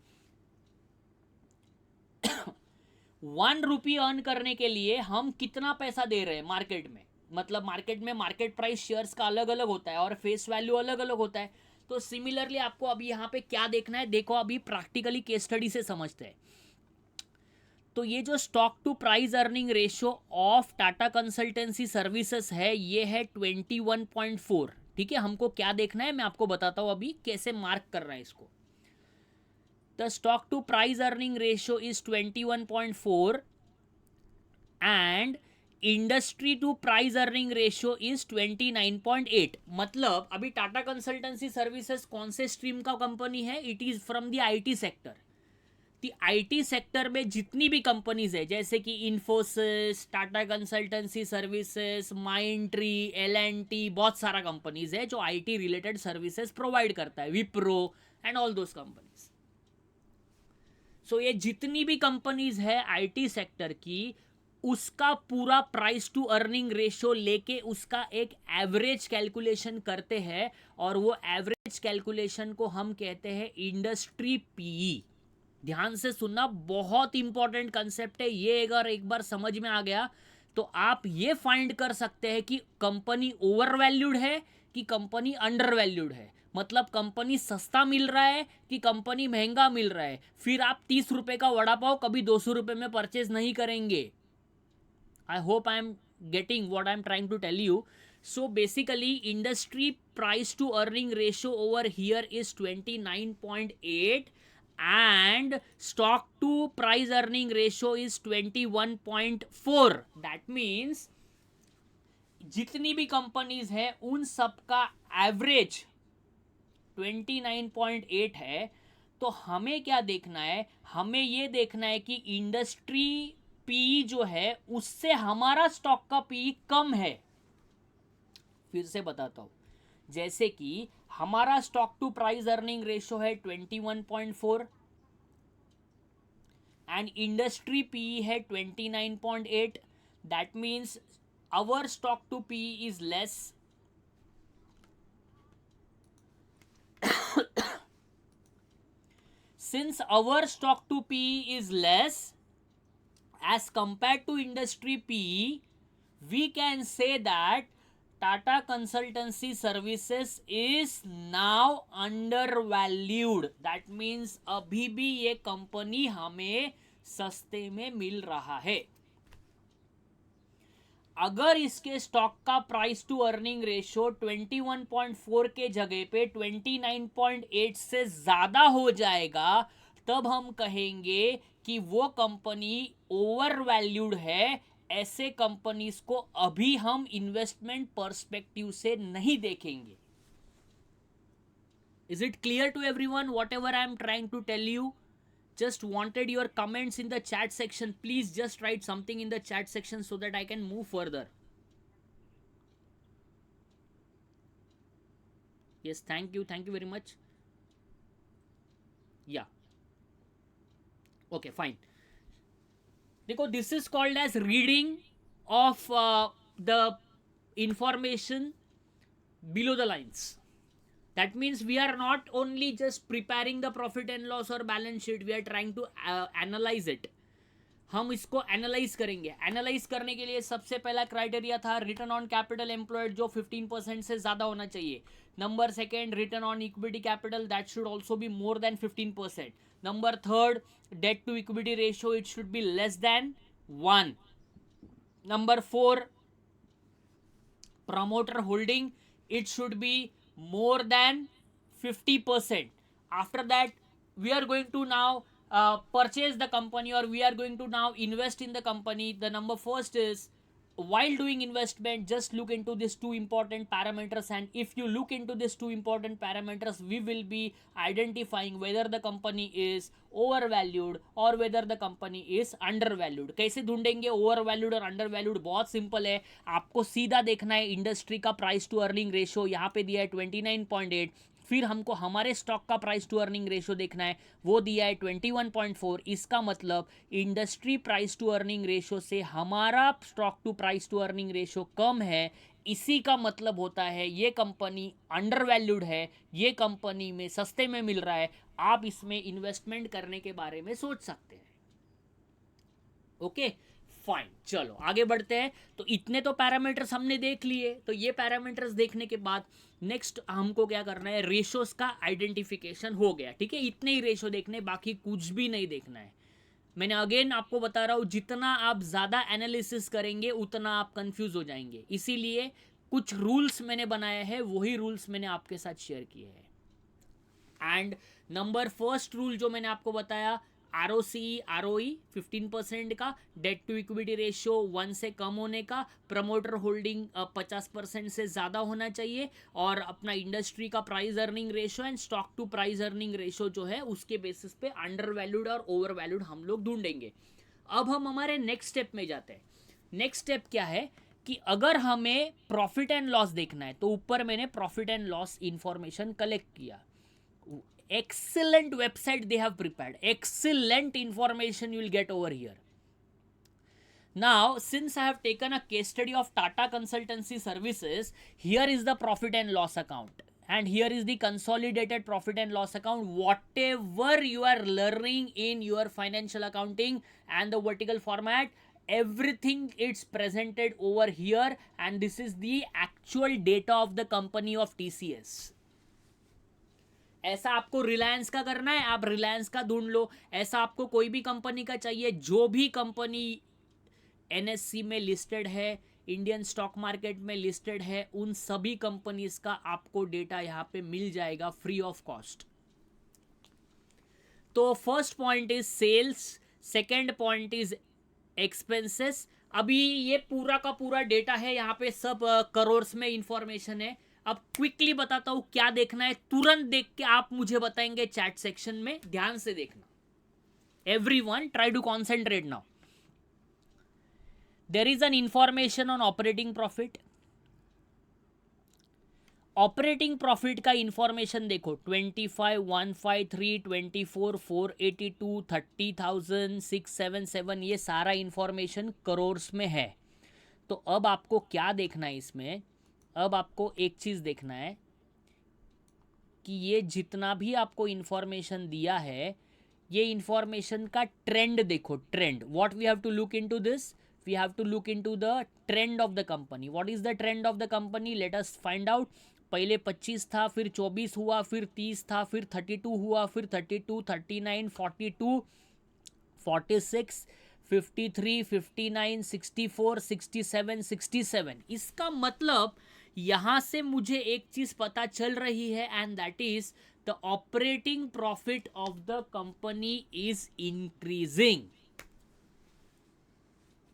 1 रुपये अर्न करने के लिए हम कितना पैसा दे रहे हैं मार्केट में, मतलब मार्केट में मार्केट प्राइस शेयर्स का अलग अलग होता है और फेस वैल्यू अलग अलग होता है। तो सिमिलरली आपको अभी यहाँ पे क्या देखना है, देखो अभी प्रैक्टिकली केस स्टडी से समझते हैं। तो ये जो stock to price earning ratio of Tata Consultancy Services है, ये है 21.4। ठीक है, हमको क्या देखना है मैं आपको बताता हूँ अभी कैसे मार्क कर रहा है इसको। The stock to price earning ratio is 21.4 and industry to price earning ratio is 29.8। मतलब अभी टाटा कंसल्टेंसी सर्विसेज कौन से स्ट्रीम का कंपनी है, it is from the IT sector. IT sector में जितनी भी कंपनीज है जैसे कि Infosys, Tata Consultancy services, Mindtree, L&T, बहुत सारा कंपनीज है जो आईटी रिलेटेड सर्विसेज प्रोवाइड करता है, Wipro and all those companies. So ये जितनी भी कंपनीज है आईटी सेक्टर की, उसका पूरा प्राइस टू अर्निंग रेशियो लेके उसका एक एवरेज कैलकुलेशन करते हैं और वो एवरेज कैलकुलेशन को हम कहते हैं इंडस्ट्री पीई। ध्यान से सुनना, बहुत इंपॉर्टेंट कंसेप्ट है ये। अगर एक बार समझ में आ गया तो आप ये फाइंड कर सकते हैं कि कंपनी ओवर वैल्यूड है कि कंपनी अंडर वैल्यूड है, मतलब कंपनी सस्ता मिल रहा है कि कंपनी महंगा मिल रहा है। फिर आप 30 रुपए का वड़ा पाव कभी 200 रुपए में परचेज नहीं करेंगे। I hope I am getting what I am trying to tell you. So basically industry price to earning ratio over here is 29.8 and stock to price earning ratio is 21.4. That means जितनी भी companies है उन सब का average 29.8 है। तो हमें क्या देखना है, हमें ये देखना है कि इंडस्ट्री पी जो है उससे हमारा स्टॉक का पी कम है। फिर से बताता हूं, जैसे कि हमारा stock to price earning ratio है 21.4 एंड इंडस्ट्री पी है 29.8। That means our stock to P is less. Since our stock to PE is less as compared to industry PE, we can say that Tata Consultancy Services is now undervalued. That means अभी भी ये company हमें सस्ते में मिल रहा है। अगर इसके स्टॉक का प्राइस टू अर्निंग रेशियो 21.4 के जगह पे 29.8 से ज्यादा हो जाएगा, तब हम कहेंगे कि वो कंपनी ओवर वैल्यूड है। ऐसे कंपनीज को अभी हम इन्वेस्टमेंट पर्सपेक्टिव से नहीं देखेंगे। Is it clear to everyone whatever I am trying to tell you? Just wanted your comments in the chat section. Please just write something in the chat section so that I can move further. Yes, thank you very much. Yeah, okay, fine. देखो, this is called as reading of the information below the lines. That means we are not only just preparing the profit and loss or balance sheet, we are trying to analyze it. हम इसको analyse करेंगे। Analyse करने के लिए सबसे पहला criteria था return on capital employed, जो 15% से ज्यादा होना चाहिए। Number second, return on equity capital, that should also be more than 15%। Number third, debt to equity ratio, it should be less than 1। Number four, promoter holding, it should be more than 50%. After that, we are going to now purchase the company, or we are going to now invest in the company. The number first is, while doing investment, just look into these two important parameters, and if you look into these two important parameters, we will be identifying whether the company is overvalued or whether the company is undervalued. कैसे ढूंढेंगे overvalued और undervalued? बहुत simple है, आपको सीधा देखना है industry का प्राइस टू अर्निंग रेशियो, यहाँ पे दिया है 29.8। फिर हमको हमारे स्टॉक का प्राइस टू अर्निंग रेशियो देखना है, वो दिया है 21.4। इसका मतलब industry price to earning ratio से हमारा stock to price to earning ratio कम है। इसी का मतलब होता है ये कंपनी अंडर वैल्यूड है, ये कंपनी में सस्ते में मिल रहा है, आप इसमें इन्वेस्टमेंट करने के बारे में सोच सकते हैं। ओके, फाइन, चलो आगे बढ़ते हैं। तो इतने तो पैरामीटर्स हमने देख लिए। तो ये पैरामीटर्स देखने के बाद नेक्स्ट हमको क्या करना है, रेशोस का आइडेंटिफिकेशन हो गया, ठीक है। इतने ही रेशो देखने, बाकी कुछ भी नहीं देखना है। मैंने अगेन आपको बता रहा हूं, जितना आप ज़्यादा एनालिसिस करेंगे उतना आप कंफ्यूज हो जाएंगे। इसीलिए कुछ रूल्स मैंने बनाए हैं, वही रूल्स मैंने आपके साथ शेयर किए हैं। एंड नंबर फर्स्ट रूल जो मैंने आपको बताया, ROE 15% का, डेट टू इक्विटी रेशियो 1 से कम होने का, प्रमोटर होल्डिंग 50% से ज़्यादा होना चाहिए, और अपना इंडस्ट्री का price earning ratio and stock to price earning ratio जो है उसके बेसिस पे अंडर वैल्यूड और ओवर वैल्यूड हम लोग ढूंढेंगे। अब हम हमारे नेक्स्ट स्टेप में जाते हैं। नेक्स्ट स्टेप क्या है कि अगर हमें प्रॉफिट एंड लॉस देखना है, तो ऊपर मैंने profit and loss information collect किया। Excellent website they have prepared, excellent information you will get over here. Now since I have taken a case study of Tata Consultancy Services, here is the profit and loss account and here is the consolidated profit and loss account. Whatever you are learning in your financial accounting and the vertical format, everything it's presented over here, and this is the actual data of the company of TCS. ऐसा आपको रिलायंस का करना है, आप रिलायंस का ढूंढ लो। ऐसा आपको कोई भी कंपनी का चाहिए, जो भी कंपनी NSE में लिस्टेड है, इंडियन स्टॉक मार्केट में लिस्टेड है, उन सभी कंपनीज का आपको डेटा यहां पे मिल जाएगा फ्री ऑफ कॉस्ट। तो first point is sales, second point is expenses. अभी ये पूरा का पूरा डेटा है, यहाँ पे सब करोर्स में इंफॉर्मेशन है। अब क्विकली बताता हूं क्या देखना है, तुरंत देख के आप मुझे बताएंगे चैट सेक्शन में, ध्यान से देखना। Everyone try to concentrate now. There is an information on operating profit. Operating profit का इंफॉर्मेशन देखो, 25, 153, 24, 482, 30,000, 677, ये सारा इंफॉर्मेशन करोर्स में है। तो अब आपको क्या देखना है इसमें, अब आपको एक चीज़ देखना है कि ये जितना भी आपको इंफॉर्मेशन दिया है, ये इंफॉर्मेशन का ट्रेंड देखो। Trend, what we have to look into this, we have to look into the trend of the company. What is the trend of the company, let us find out. पहले 25 था, फिर 24 हुआ, फिर 30 था, फिर 32 हुआ, फिर 32, 39, 42, 46, 53, 59, 64, 67, 67। इसका मतलब यहां से मुझे एक चीज पता चल रही है, and that is the operating profit of the company is increasing.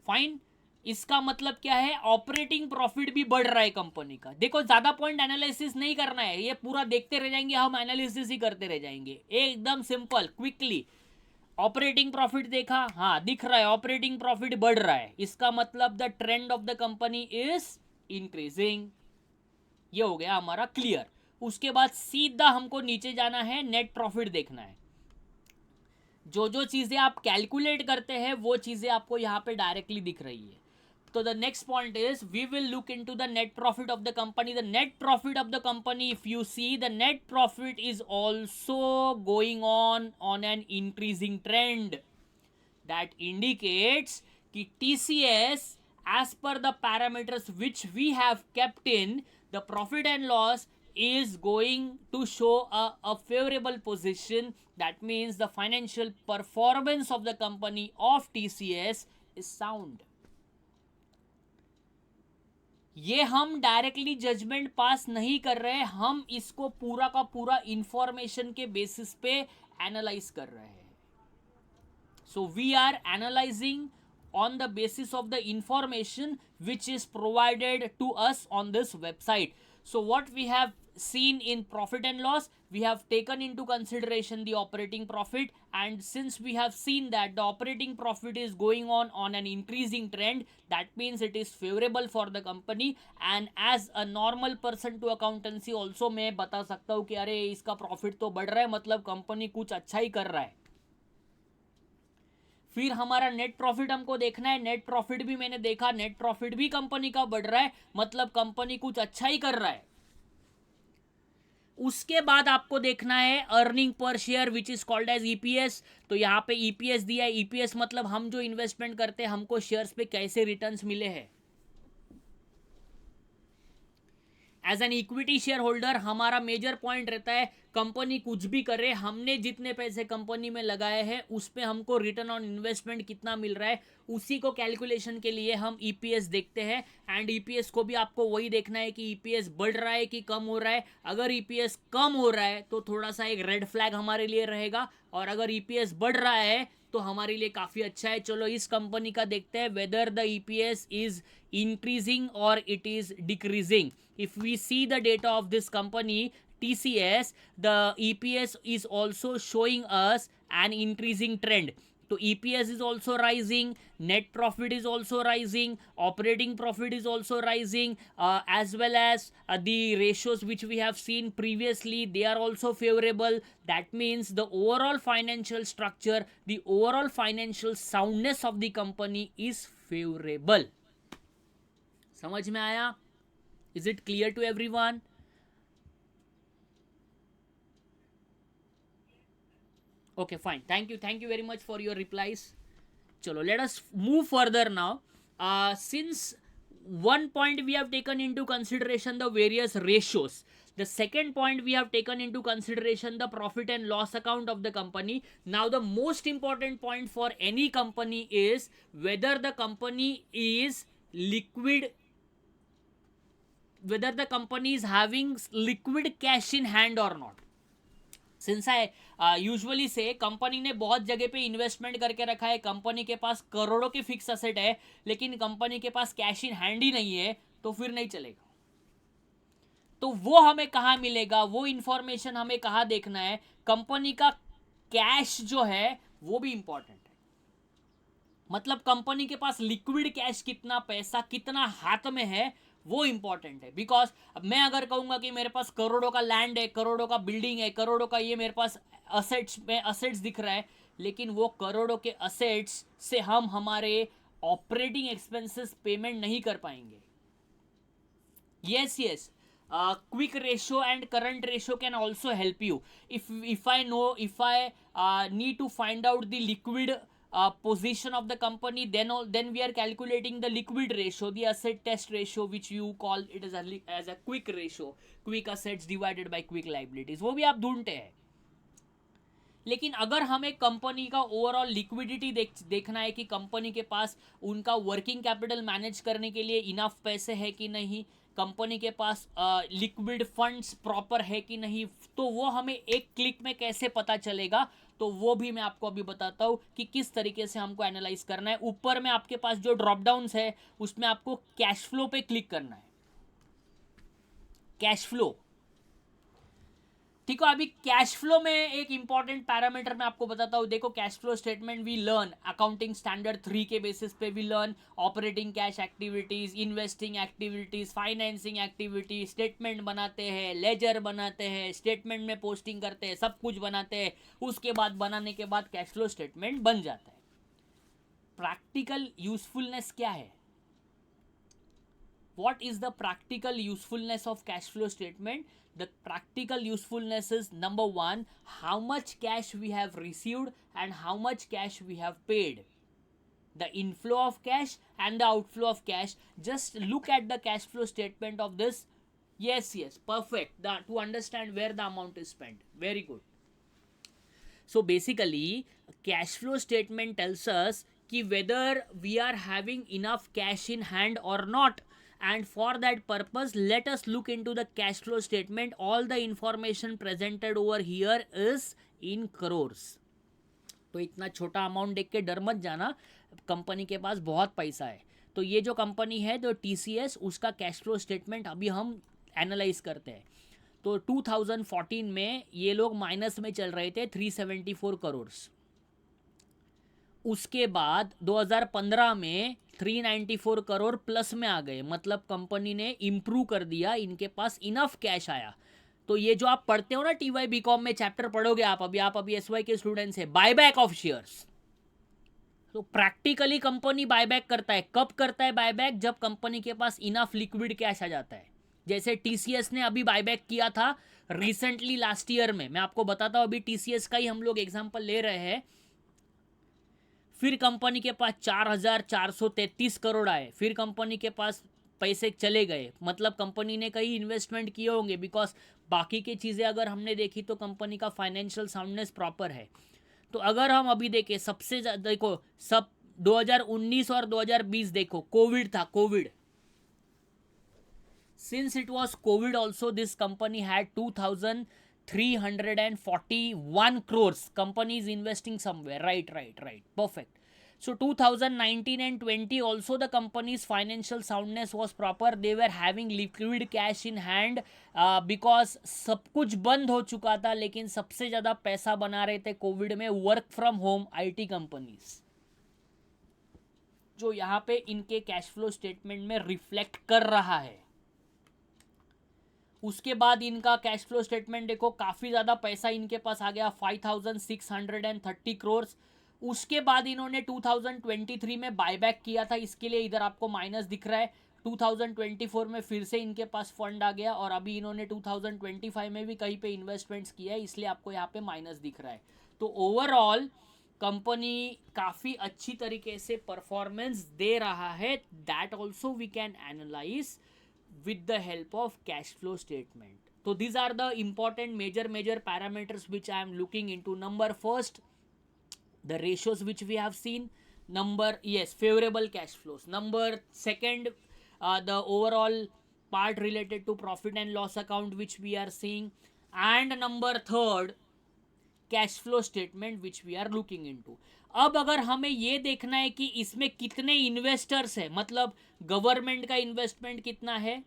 Fine, इसका मतलब क्या है, ऑपरेटिंग प्रॉफिट भी बढ़ रहा है कंपनी का। देखो ज्यादा पॉइंट एनालिसिस नहीं करना है, ये पूरा देखते रह जाएंगे हम, एनालिसिस ही करते रह जाएंगे। एकदम सिंपल, क्विकली। ऑपरेटिंग प्रॉफिट देखा, हाँ दिख रहा है ऑपरेटिंग प्रॉफिट बढ़ रहा है, इसका मतलब the trend of the company is increasing. ये हो गया हमारा क्लियर। उसके बाद सीधा हमको नीचे जाना है, नेट प्रॉफिट देखना है। जो जो चीजें आप कैलकुलेट करते हैं वो चीजें आपको यहाँ पे डायरेक्टली दिख रही है। तो the next point is we will look into the net profit of the company. The net profit of the company, if you see, the net profit is also going on an increasing trend. That indicates कि TCS, as per the parameters which we have kept in, the profit and loss is going to show a favorable position. That means the financial performance of the company of TCS is sound. ये हम directly judgement पास नहीं कर रहे हैं, हम इसको पूरा का पूरा इंफॉर्मेशन के बेसिस पे एनालाइज कर रहे हैं। So we are analysing on the basis of the information which is provided to us on this website. So what we have seen in profit and loss, we have taken into consideration the operating profit, and since we have seen that the operating profit is going on an increasing trend, that means it is favorable for the company. And as a normal person to accountancy also मैं बता सकता हूँ कि अरे इसका profit तो बढ़ रहा है, मतलब कंपनी कुछ अच्छा ही कर रहा है। फिर हमारा नेट प्रॉफिट हमको देखना है। नेट प्रॉफिट भी मैंने देखा, नेट प्रॉफिट भी कंपनी का बढ़ रहा है, मतलब कंपनी कुछ अच्छा ही कर रहा है। उसके बाद आपको देखना है earning per share which is called as EPS. तो यहाँ पे ईपीएस दिया है, ईपीएस मतलब हम जो इन्वेस्टमेंट करते हैं हमको शेयर्स पे कैसे रिटर्न्स मिले हैं। As an equity share holder हमारा मेजर पॉइंट रहता है कंपनी कुछ भी करे, हमने जितने पैसे कंपनी में लगाए हैं उस पर हमको रिटर्न ऑन इन्वेस्टमेंट कितना मिल रहा है, उसी को कैलकुलेशन के लिए हम ईपीएस देखते हैं। एंड ईपीएस को भी आपको वही देखना है कि ईपीएस बढ़ रहा है कि कम हो रहा है। अगर ईपीएस कम हो रहा है तो थोड़ा सा एक रेड फ्लैग हमारे लिए रहेगा, और अगर ईपीएस बढ़ रहा है तो हमारे लिए काफ़ी अच्छा है। चलो इस कंपनी का देखते हैं whether the EPS is increasing or it is decreasing. If we see the data of this company TCS, the EPS is also showing us an increasing trend. So EPS is also rising, net profit is also rising, operating profit is also rising, as well as the ratios which we have seen previously, they are also favorable. That means the overall financial structure, the overall financial soundness of the company is favorable. समझ में आया? Is it clear to everyone? Okay fine, thank you very much for your replies. चलो let us move further now. Since one point we have taken into consideration the various ratios, the second point we have taken into consideration the profit and loss account of the company. Now the most important point for any company is whether the company is liquid, whether the company is having liquid cash in hand or not. Since I usually से company ने बहुत जगह पे investment करके रखा है, company के पास करोड़ों की फिक्स असेट है, लेकिन कंपनी के पास कैश इन हैंड ही नहीं है, तो फिर नहीं चलेगा. तो वो हमें कहाँ मिलेगा, वो इंफॉर्मेशन हमें कहाँ देखना है. कंपनी का कैश जो है वो भी इंपॉर्टेंट है. मतलब कंपनी के पास लिक्विड कैश कितना, पैसा कितना हाथ में है, वो इंपॉर्टेंट है. बिकॉज मैं अगर कहूंगा कि मेरे पास करोड़ों का लैंड है, करोड़ों का बिल्डिंग है, करोड़ों का ये मेरे पास असेट्स में असेट्स दिख रहा है, लेकिन वो करोड़ों के असेट्स से हम हमारे ऑपरेटिंग एक्सपेंसेस पेमेंट नहीं कर पाएंगे. yes quick ratio and current ratio can also help you. If I know, if I need to find out the liquid position of the company, then we are calculating the liquid ratio, the asset test ratio, which you call it as a quick ratio, quick assets divided by quick liabilities. वो भी आप ढूंढते हैं. लेकिन अगर हमें company का overall liquidity देखना है कि कंपनी के पास उनका वर्किंग कैपिटल मैनेज करने के लिए इनफ पैसे है कि नहीं, कंपनी के पास लिक्विड फंड्स प्रॉपर है कि नहीं, तो वो हमें एक क्लिक में कैसे पता चलेगा, तो वो भी मैं आपको अभी बताता हूँ कि किस तरीके से हमको एनालाइज करना है. ऊपर में आपके पास जो ड्रॉप डाउन्स है उसमें आपको कैश फ्लो पे क्लिक करना है. कैश फ्लो, ठीक है. अभी कैश फ्लो में एक इंपॉर्टेंट पैरामीटर मैं आपको बताता हूँ. देखो cash flow statement we learn accounting standard 3 के बेसिस पे we learn operating cash activities, investing activities, financing activities, statement बनाते हैं, लेजर बनाते हैं, स्टेटमेंट में पोस्टिंग करते हैं, सब कुछ बनाते हैं. उसके बाद बनाने के बाद कैश फ्लो स्टेटमेंट बन जाता है. प्रैक्टिकल यूजफुलनेस क्या है? What is the practical usefulness of cash flow statement? The practical usefulness is number one, how much cash we have received and how much cash we have paid. The inflow of cash and the outflow of cash. Just look at the cash flow statement of this. Yes, perfect. To understand where the amount is spent. Very good. So basically, cash flow statement tells us कि whether we are having enough cash in hand or not. And for that purpose, let us look into the cash flow statement. All the information presented over here is in crores. तो इतना छोटा amount देख के डर मत जाना, company के पास बहुत पैसा है. तो ये जो कंपनी है तो TCS, उसका कैश फ्लो स्टेटमेंट अभी हम एनालाइज करते हैं. तो 2014 में ये लोग माइनस में चल रहे थे 374 करोड़. उसके बाद 2015 में 394 करोड़ प्लस में आ गए. मतलब कंपनी ने इम्प्रूव कर दिया, इनके पास इनफ कैश आया. तो ये जो आप पढ़ते हो ना TY BCom में चैप्टर पढ़ोगे आप अभी SY के स्टूडेंट्स है, बायबैक ऑफ शेयर्स. तो प्रैक्टिकली कंपनी बायबैक करता है. कब करता है बायबैक? जब कंपनी के पास इनफ लिक्विड कैश आ जाता है. जैसे टीसीएस ने अभी बायबैक किया था रिसेंटली लास्ट ईयर में, मैं आपको बताता हूँ, अभी टीसीएस का ही हम लोग एग्जांपल ले रहे हैं। फिर कंपनी के पास 4,433 करोड़ आए, फिर कंपनी के पास पैसे चले गए, मतलब कंपनी ने कहीं इन्वेस्टमेंट किए होंगे, बिकॉज बाकी की चीज़ें अगर हमने देखी तो कंपनी का फाइनेंशियल साउंडनेस प्रॉपर है। तो अगर हम अभी देखें सबसे देखो सब 2019 और 2020 देखो, कोविड था, Covid, since it was covid also this company had 2341 crores, company is investing somewhere, right, perfect. So 2019 and 20 also the company's financial soundness was proper, they were having liquid cash in hand, because सब कुछ बंद हो चुका था, लेकिन सबसे ज़्यादा पैसा बना रहे थे कोविड में work from home IT companies, जो यहाँ पे इनके कैश फ्लो स्टेटमेंट में रिफ्लेक्ट कर रहा है। उसके बाद इनका कैश फ्लो स्टेटमेंट देखो, काफ़ी ज़्यादा पैसा इनके पास आ गया, 5,630 करोड़। उसके बाद इन्होंने 2023 में बायबैक किया था, इसके लिए इधर आपको माइनस दिख रहा है। 2024 में फिर से इनके पास फंड आ गया, और अभी इन्होंने 2025 में भी कहीं पे इन्वेस्टमेंट्स किया है, इसलिए आपको यहाँ पे माइनस दिख रहा है। तो ओवरऑल कंपनी काफ़ी अच्छी तरीके से परफॉर्मेंस दे रहा है, that also we can analyse with the help of cash flow statement. So these are the important major parameters which I am looking into. Number first, the ratios which we have seen. Number, yes, favorable cash flows. Number second, the overall part related to profit and loss account which we are seeing. And number third, cash flow statement which we are looking into. अब अगर हमें ये देखना है कि इसमें कितने investors है, मतलब गवर्नमेंट का इन्वेस्टमेंट कितना है,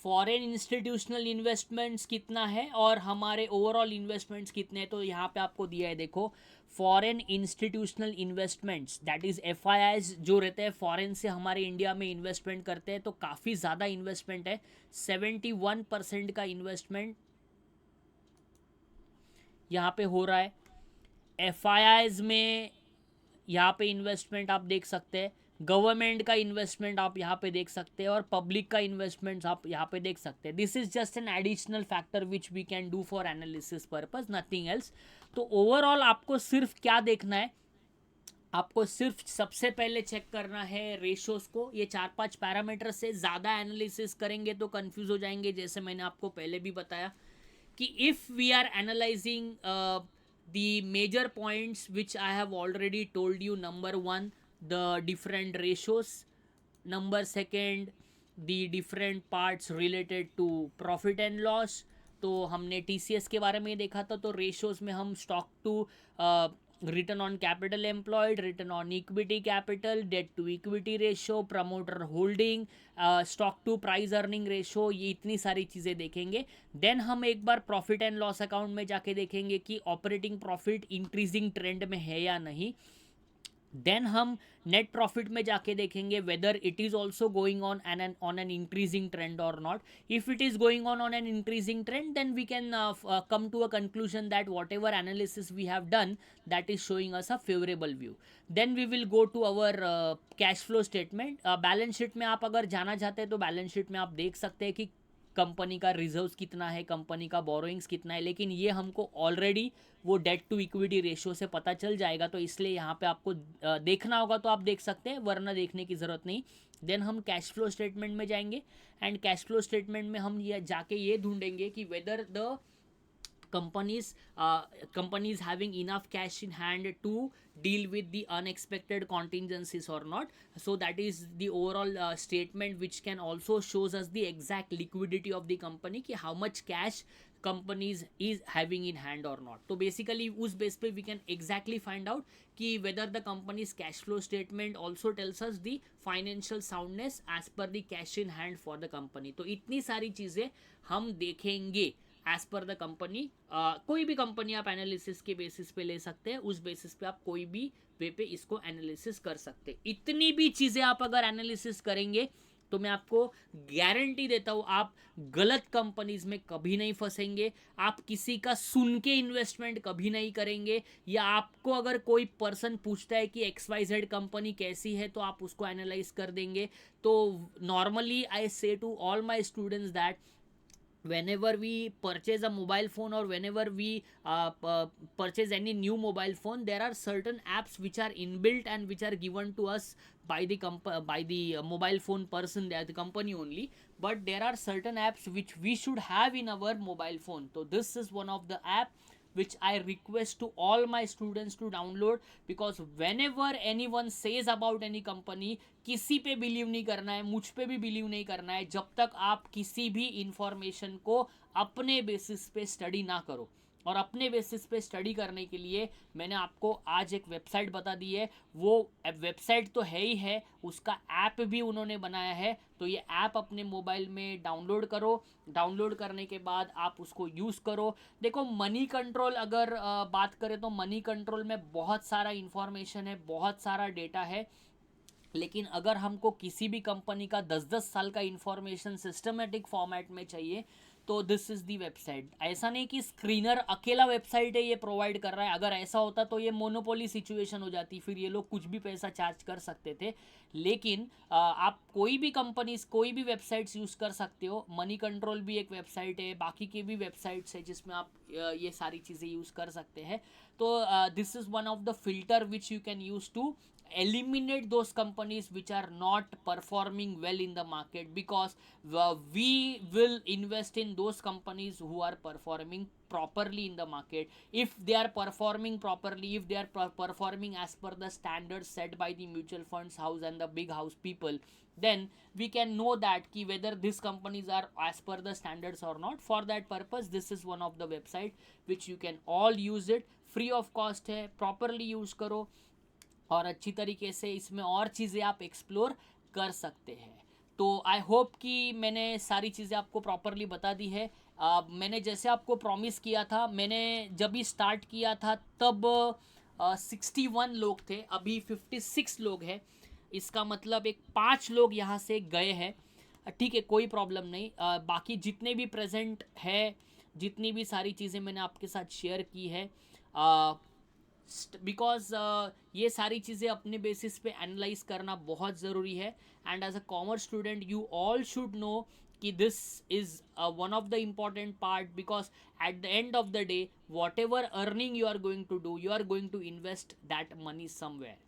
फॉरेन इंस्टीट्यूशनल इन्वेस्टमेंट्स कितना है, और हमारे ओवरऑल इन्वेस्टमेंट्स कितने हैं, तो यहाँ पे आपको दिया है देखो, foreign institutional investments that is FIIs जो रहते हैं फॉरेन से हमारे इंडिया में इन्वेस्टमेंट करते हैं, तो काफ़ी ज़्यादा इन्वेस्टमेंट है, 71% का इन्वेस्टमेंट यहाँ पे हो रहा है। FIIs में यहाँ पे इन्वेस्टमेंट आप देख सकते हैं, गवर्नमेंट का इन्वेस्टमेंट आप यहाँ पे देख सकते हैं, और पब्लिक का इन्वेस्टमेंट आप यहाँ पे देख सकते हैं। This is just an additional factor which we can do for analysis purpose, nothing else. तो ओवरऑल आपको सिर्फ क्या देखना है, आपको सिर्फ सबसे पहले चेक करना है रेशोज को। ये 4-5 पैरामीटर से ज़्यादा एनालिसिस करेंगे तो कंफ्यूज हो जाएंगे, जैसे मैंने आपको पहले भी बताया कि if we are analysing the major points which I have already told you. Number one, the different ratios. Number second, the different parts related to profit and loss. तो हमने TCS के बारे में देखा था, तो रेशियोज में हम stock to return on capital employed, return on equity capital, debt to equity ratio, promoter holding, stock to price earning ratio, ये इतनी सारी चीज़ें देखेंगे। देन हम एक बार प्रॉफिट एंड लॉस अकाउंट में जाके देखेंगे कि ऑपरेटिंग प्रॉफिट इंक्रीजिंग ट्रेंड में है या नहीं। देन हम नेट प्रॉफिट में जाके देखेंगे whether it is also going on an increasing trend और नॉट। If it is going on an increasing trend, then we can come to a conclusion that whatever analysis we have done, that is showing us a favorable view. Then we will go to our cash flow statement. Balance sheet में आप अगर जाना चाहते हैं तो balance sheet में आप देख सकते हैं कि कंपनी का रिजर्व्स कितना है, कंपनी का बोरोइंग्स कितना है, लेकिन ये हमको ऑलरेडी वो डेट टू इक्विटी रेशियो से पता चल जाएगा, तो इसलिए यहाँ पे आपको देखना होगा तो आप देख सकते हैं, वरना देखने की ज़रूरत नहीं। देन हम कैश फ्लो स्टेटमेंट में जाएंगे, एंड कैश फ्लो स्टेटमेंट में हम ये जाके ये ढूंढेंगे कि whether the companies having enough cash in hand to deal with the unexpected contingencies or not. So that is the overall statement which can also shows us the exact liquidity of the company कि how much cash companies is having in hand or not. तो basically उस base पे we can exactly find out कि whether the company's cash flow statement also tells us the financial soundness as per the cash in hand for the company. तो इतनी सारी चीज़ें हम देखेंगे एज पर द कंपनी। कोई भी कंपनी आप एनालिसिस के बेसिस पे ले सकते हैं, उस बेसिस पे आप कोई भी वे पे इसको एनालिसिस कर सकते हैं। इतनी भी चीज़ें आप अगर एनालिसिस करेंगे तो मैं आपको गारंटी देता हूँ आप गलत कंपनीज में कभी नहीं फंसेंगे, आप किसी का सुन के इन्वेस्टमेंट कभी नहीं करेंगे, या आपको अगर कोई पर्सन पूछता है कि XYZ कंपनी कैसी है तो आप उसको एनालाइज कर देंगे। तो normally I say to all my students that whenever we purchase a mobile phone or whenever we purchase any new mobile phone, there are certain apps which are inbuilt and which are given to us by the by the mobile phone person, they are the company only, but there are certain apps which we should have in our mobile phone. So this is one of the app which I request to all my students to download, because whenever anyone says about any company, किसी पे believe नहीं करना है, मुझ पे भी believe नहीं करना है जब तक आप किसी भी इंफॉर्मेशन को अपने बेसिस पे स्टडी ना करो। और अपने बेसिस पे स्टडी करने के लिए मैंने आपको आज एक वेबसाइट बता दी है। वो वेबसाइट तो है ही है, उसका ऐप भी उन्होंने बनाया है। तो ये ऐप अपने मोबाइल में डाउनलोड करो, डाउनलोड करने के बाद आप उसको यूज़ करो। देखो मनी कंट्रोल अगर बात करें तो मनी कंट्रोल में बहुत सारा इंफॉर्मेशन है, बहुत सारा डेटा है, लेकिन अगर हमको किसी भी कंपनी का 10-10 साल का इंफॉर्मेशन सिस्टमेटिक फॉर्मेट में चाहिए तो दिस इज़ दी वेबसाइट। ऐसा नहीं कि स्क्रीनर अकेला वेबसाइट है ये प्रोवाइड कर रहा है, अगर ऐसा होता तो ये मोनोपोली सिचुएशन हो जाती, फिर ये लोग कुछ भी पैसा चार्ज कर सकते थे। लेकिन आप कोई भी कंपनीज कोई भी वेबसाइट्स यूज़ कर सकते हो। मनी कंट्रोल भी एक वेबसाइट है, बाकी की भी वेबसाइट्स है जिसमें आप ये सारी चीज़ें यूज़ कर सकते हैं। तो this is one of the filter which you can use to eliminate those companies which are not performing well in the market, because we will invest in those companies who are performing properly in the market. If they are performing properly, if they are performing as per the standards set by the mutual funds house and the big house people, then we can know that ki whether these companies are as per the standards or not. For that purpose this is one of the website which you can all use it, free of cost है, properly use करो और अच्छी तरीके से इसमें और चीज़ें आप एक्सप्लोर कर सकते हैं। तो आई होप कि मैंने सारी चीज़ें आपको प्रॉपरली बता दी है। मैंने जैसे आपको प्रॉमिस किया था, मैंने जब भी स्टार्ट किया था तब 61 लोग थे, अभी 56 लोग हैं। इसका मतलब एक 5 लोग यहाँ से गए हैं। ठीक है, कोई प्रॉब्लम नहीं। बाकी जितने भी प्रेजेंट है, जितनी भी सारी चीज़ें मैंने आपके साथ शेयर की है, बिकॉज ये सारी चीज़ें अपने बेसिस पे एनालाइज करना बहुत ज़रूरी है। And as a commerce student you all should know कि this is one of the important part, because at the end of the day whatever earning you are going to do, you are going to invest that money somewhere.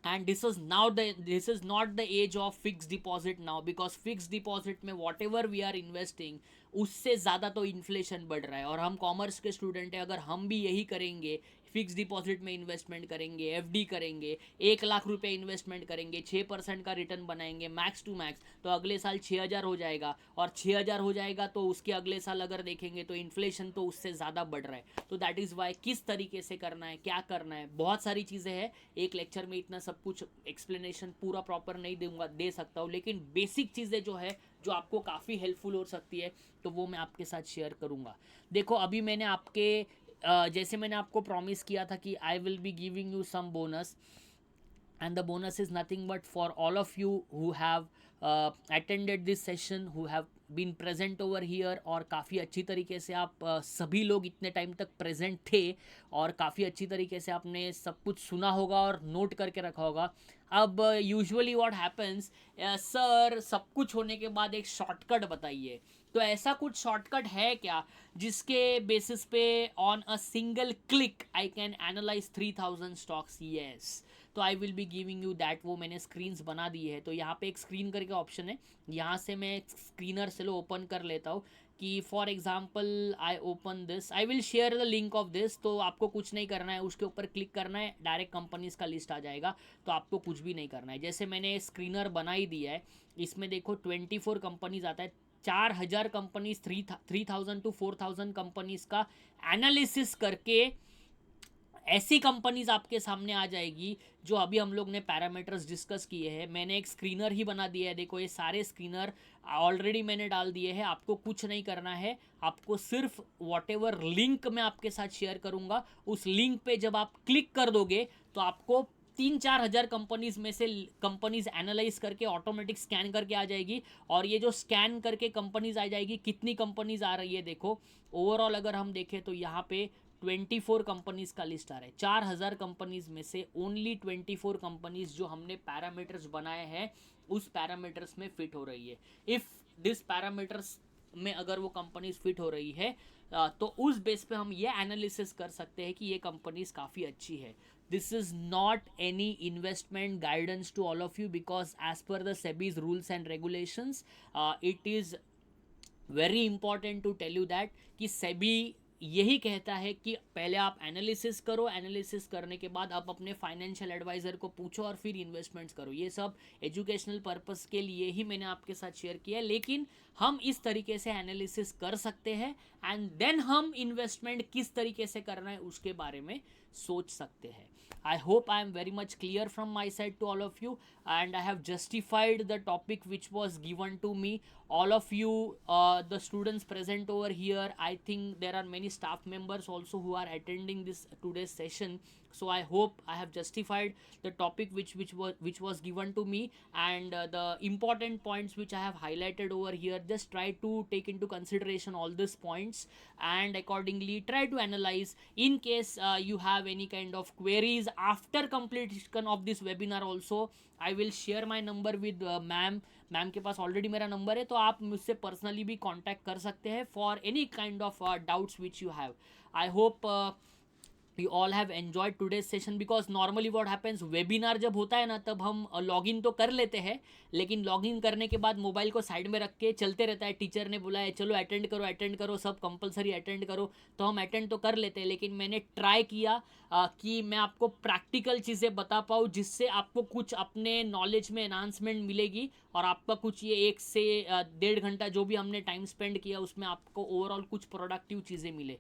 and this is not the age of fixed deposit now, because fixed deposit में whatever we are investing उससे ज़्यादा तो inflation बढ़ रहा है। और हम commerce के स्टूडेंट हैं, अगर हम भी यही करेंगे, फिक्स डिपॉजिट में इन्वेस्टमेंट करेंगे, FD करेंगे, 1 लाख रुपए इन्वेस्टमेंट करेंगे, 6% का रिटर्न बनाएंगे मैक्स टू मैक्स, तो अगले साल 6,000 हो जाएगा। और 6,000 हो जाएगा तो उसके अगले साल अगर देखेंगे तो इन्फ्लेशन तो उससे ज़्यादा बढ़ रहा है। तो दैट इज़ वाई किस तरीके से करना है, क्या करना है, बहुत सारी चीज़ें हैं। एक लेक्चर में इतना सब कुछ एक्सप्लेनेशन पूरा प्रॉपर नहीं दे सकता हूँ, लेकिन बेसिक चीज़ें जो है जो आपको काफ़ी हेल्पफुल हो सकती है तो वो मैं आपके साथ शेयर करूँगा। देखो अभी मैंने आपके जैसे मैंने आपको प्रॉमिस किया था कि I will be giving you some bonus, and the bonus is nothing but for all of you who have attended this session, who have been present over here, और काफ़ी अच्छी तरीके से आप सभी लोग इतने टाइम तक प्रेजेंट थे और काफ़ी अच्छी तरीके से आपने सब कुछ सुना होगा और नोट करके रखा होगा। अब यूजुअली व्हाट हैपन्स, सर सब कुछ होने के बाद एक शॉर्टकट बताइए, तो ऐसा कुछ शॉर्टकट है क्या जिसके बेसिस पे on a single click I can analyse 3000 stocks? Yes, तो I will be giving you that. वो मैंने स्क्रीन्स बना दी है, तो यहाँ पे एक स्क्रीन करके ऑप्शन है, यहाँ से मैं स्क्रीनर से लो ओपन कर लेता हूँ कि for example I open this, I will share the link of this. तो आपको कुछ नहीं करना है, उसके ऊपर क्लिक करना है, डायरेक्ट कंपनीज का लिस्ट आ जाएगा, तो आपको कुछ भी नहीं करना है। जैसे मैंने स्क्रीनर बना ही दिया है, इसमें देखो 24 कंपनीज आता है, 4,000 कंपनीज, 3,000 to 4,000 कंपनीज का एनालिसिस करके ऐसी कंपनीज आपके सामने आ जाएगी जो अभी हम लोग ने पैरामीटर्स डिस्कस किए हैं। मैंने एक स्क्रीनर ही बना दिया है, देखो ये सारे स्क्रीनर ऑलरेडी मैंने डाल दिए हैं। आपको कुछ नहीं करना है, आपको सिर्फ वॉट एवर लिंक मैं आपके साथ शेयर करूंगा, उस लिंक पे जब आप क्लिक कर दोगे तो आपको 3-4 हज़ार कंपनीज में से कंपनीज एनालाइज करके ऑटोमेटिक स्कैन करके आ जाएगी, और ये जो स्कैन करके कंपनीज आ जाएगी, कितनी कंपनीज आ रही है देखो, ओवरऑल अगर हम देखें तो यहाँ पे 24 कंपनीज का लिस्ट आ रहा है। 4,000 कंपनीज में से ओनली 24 कंपनीज जो हमने पैरामीटर्स बनाए हैं उस पैरामीटर्स में फिट हो रही है। इफ़ दिस पैरामीटर्स में अगर वो कंपनीज फिट हो रही है तो उस बेस पे हम ये एनालिसिस कर सकते हैं कि ये कंपनीज काफ़ी अच्छी है। This is not any investment guidance to all of you, because as per the SEBI's rules and regulations it is very important to tell you that कि सेबी यही कहता है कि पहले आप एनालिसिस करो, एनालिसिस करने के बाद आप अपने फाइनेंशियल एडवाइज़र को पूछो और फिर इन्वेस्टमेंट्स करो। ये सब एजुकेशनल पर्पस के लिए ही मैंने आपके साथ शेयर किया है, लेकिन हम इस तरीके से एनालिसिस कर सकते हैं एंड देन हम इन्वेस्टमेंट किस तरीके से करना है उसके बारे में सोच सकते हैं। I hope I am very much clear from my side to all of you, and I have justified the topic which was given to me. All of you, the students present over here, I think there are many staff members also who are attending this today's session. So I hope I have justified the topic which was given to me, and the important points which I have highlighted over here. Just try to take into consideration all these points and accordingly try to analyze. In case you have any kind of queries after completion of this webinar also, I will share my number with ma'am के पास already मेरा number है, तो आप मुझसे personally भी contact कर सकते हैं for any kind of doubts which you have. I hope you all have enjoyed today's session, because normally what happens, webinar जब होता है ना तब हम लॉगिन तो कर लेते हैं, लेकिन लॉगिन करने के बाद मोबाइल को साइड में रख के चलते रहता है। टीचर ने बोला है चलो अटेंड करो, सब कंपलसरी अटेंड करो, तो हम अटेंड तो कर लेते हैं, लेकिन मैंने ट्राई किया कि मैं आपको प्रैक्टिकल चीज़ें बता पाऊँ जिससे आपको कुछ अपने नॉलेज में एनहांसमेंट मिलेगी, और आपका कुछ ये 1 से 1.5 घंटा जो भी हमने टाइम स्पेंड किया उसमें आपको ओवरऑल कुछ प्रोडक्टिव चीज़ें मिले।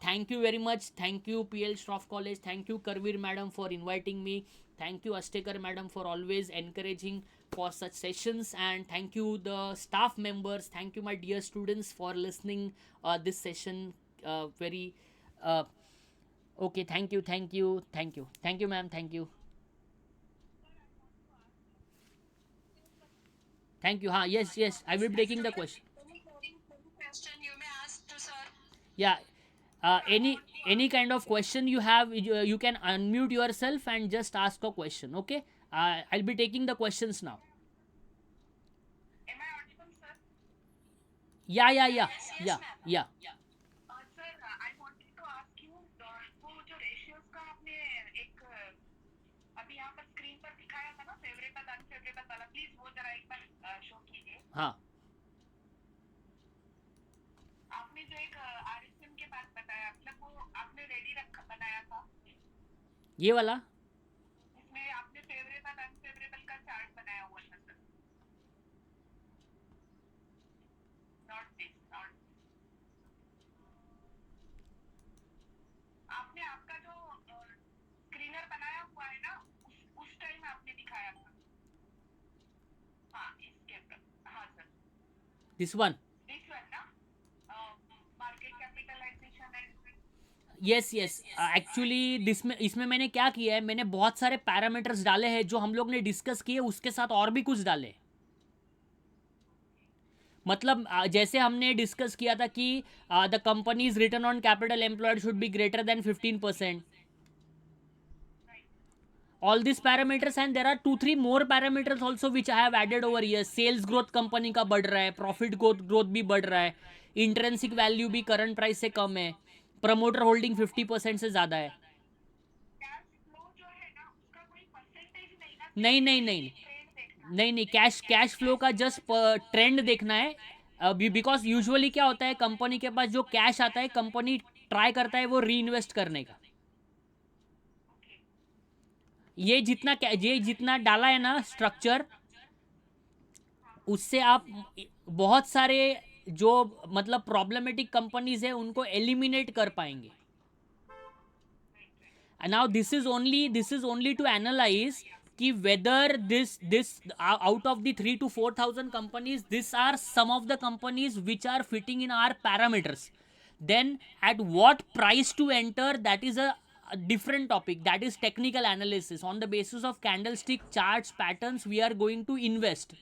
Thank you very much. Thank you PL Shroff College. Thank you Karveer madam for inviting me. Thank you Astekar madam for always encouraging for such sessions, and thank you the staff members. Thank you my dear students for listening this session very okay. Thank you ma'am. Thank you. Yes, I will be taking the question. Question you may ask to sir. Yeah, any kind of question you have, you can unmute yourself and just ask a question. Okay, I'll be taking the questions now. Am I audible, sir? Yeah. Sir, I wanted to ask you, वो जो ratios का आपने एक अभी यहाँ पर screen पर दिखाया था ना, फेवरेबल अनफेवरेबल वाला, प्लीज वो जरा एक बार शो कीजिए। हाँ, आपने जो एक RSM के बात बताया, मतलब वो आपने रेडी रखा बनाया था, ये वाला। इसमें आपने फेवरेबल अनफेवरेबल का चार्ट बनाया हुआ था सर। नॉट दिस, नॉट आपने आपका जो स्क्रीनर बनाया हुआ है ना, उस टाइम आपने दिखाया था। हाँ इसके हाँ sir, this one. This one ना, market capitalisation and yes actually इसमें मैंने क्या किया है, मैंने बहुत सारे पैरामीटर्स डाले हैं जो हम लोग ने डिस्कस किए, उसके साथ और भी कुछ डाले। मतलब जैसे हमने डिस्कस किया था कि the companies written on capital employed should be greater than 15%. All these parameters, and there are 2-3 more parameters also which I have added over here. Sales growth company का बढ़ रहा है, प्रॉफिट ग्रोथ भी बढ़ रहा है, इंट्रेंसिक वैल्यू भी current price से कम है, प्रमोटर होल्डिंग 50% से ज़्यादा है। कैश फ्लो जो है ना, उसका कोई परसेंटेज नहीं ना, नहीं, कैश फ्लो का जस्ट ट्रेंड देखना है। बिकॉज यूजुअली क्या होता है, कंपनी के पास जो कैश आता है कंपनी ट्राई करता है वो री इन्वेस्ट करने का। ये जितना डाला है ना स्ट्रक्चर, उससे आप बहुत सारे जो मतलब प्रॉब्लमेटिक कंपनीज है उनको एलिमिनेट कर पाएंगे। Now this is only to analyse कि whether this out of the 3 to 4,000 companies, this are some of the companies which are fitting in our parameters, then at what price to enter, that is a different topic, that is technical analysis. On the basis of candlestick charts patterns, we are going to invest.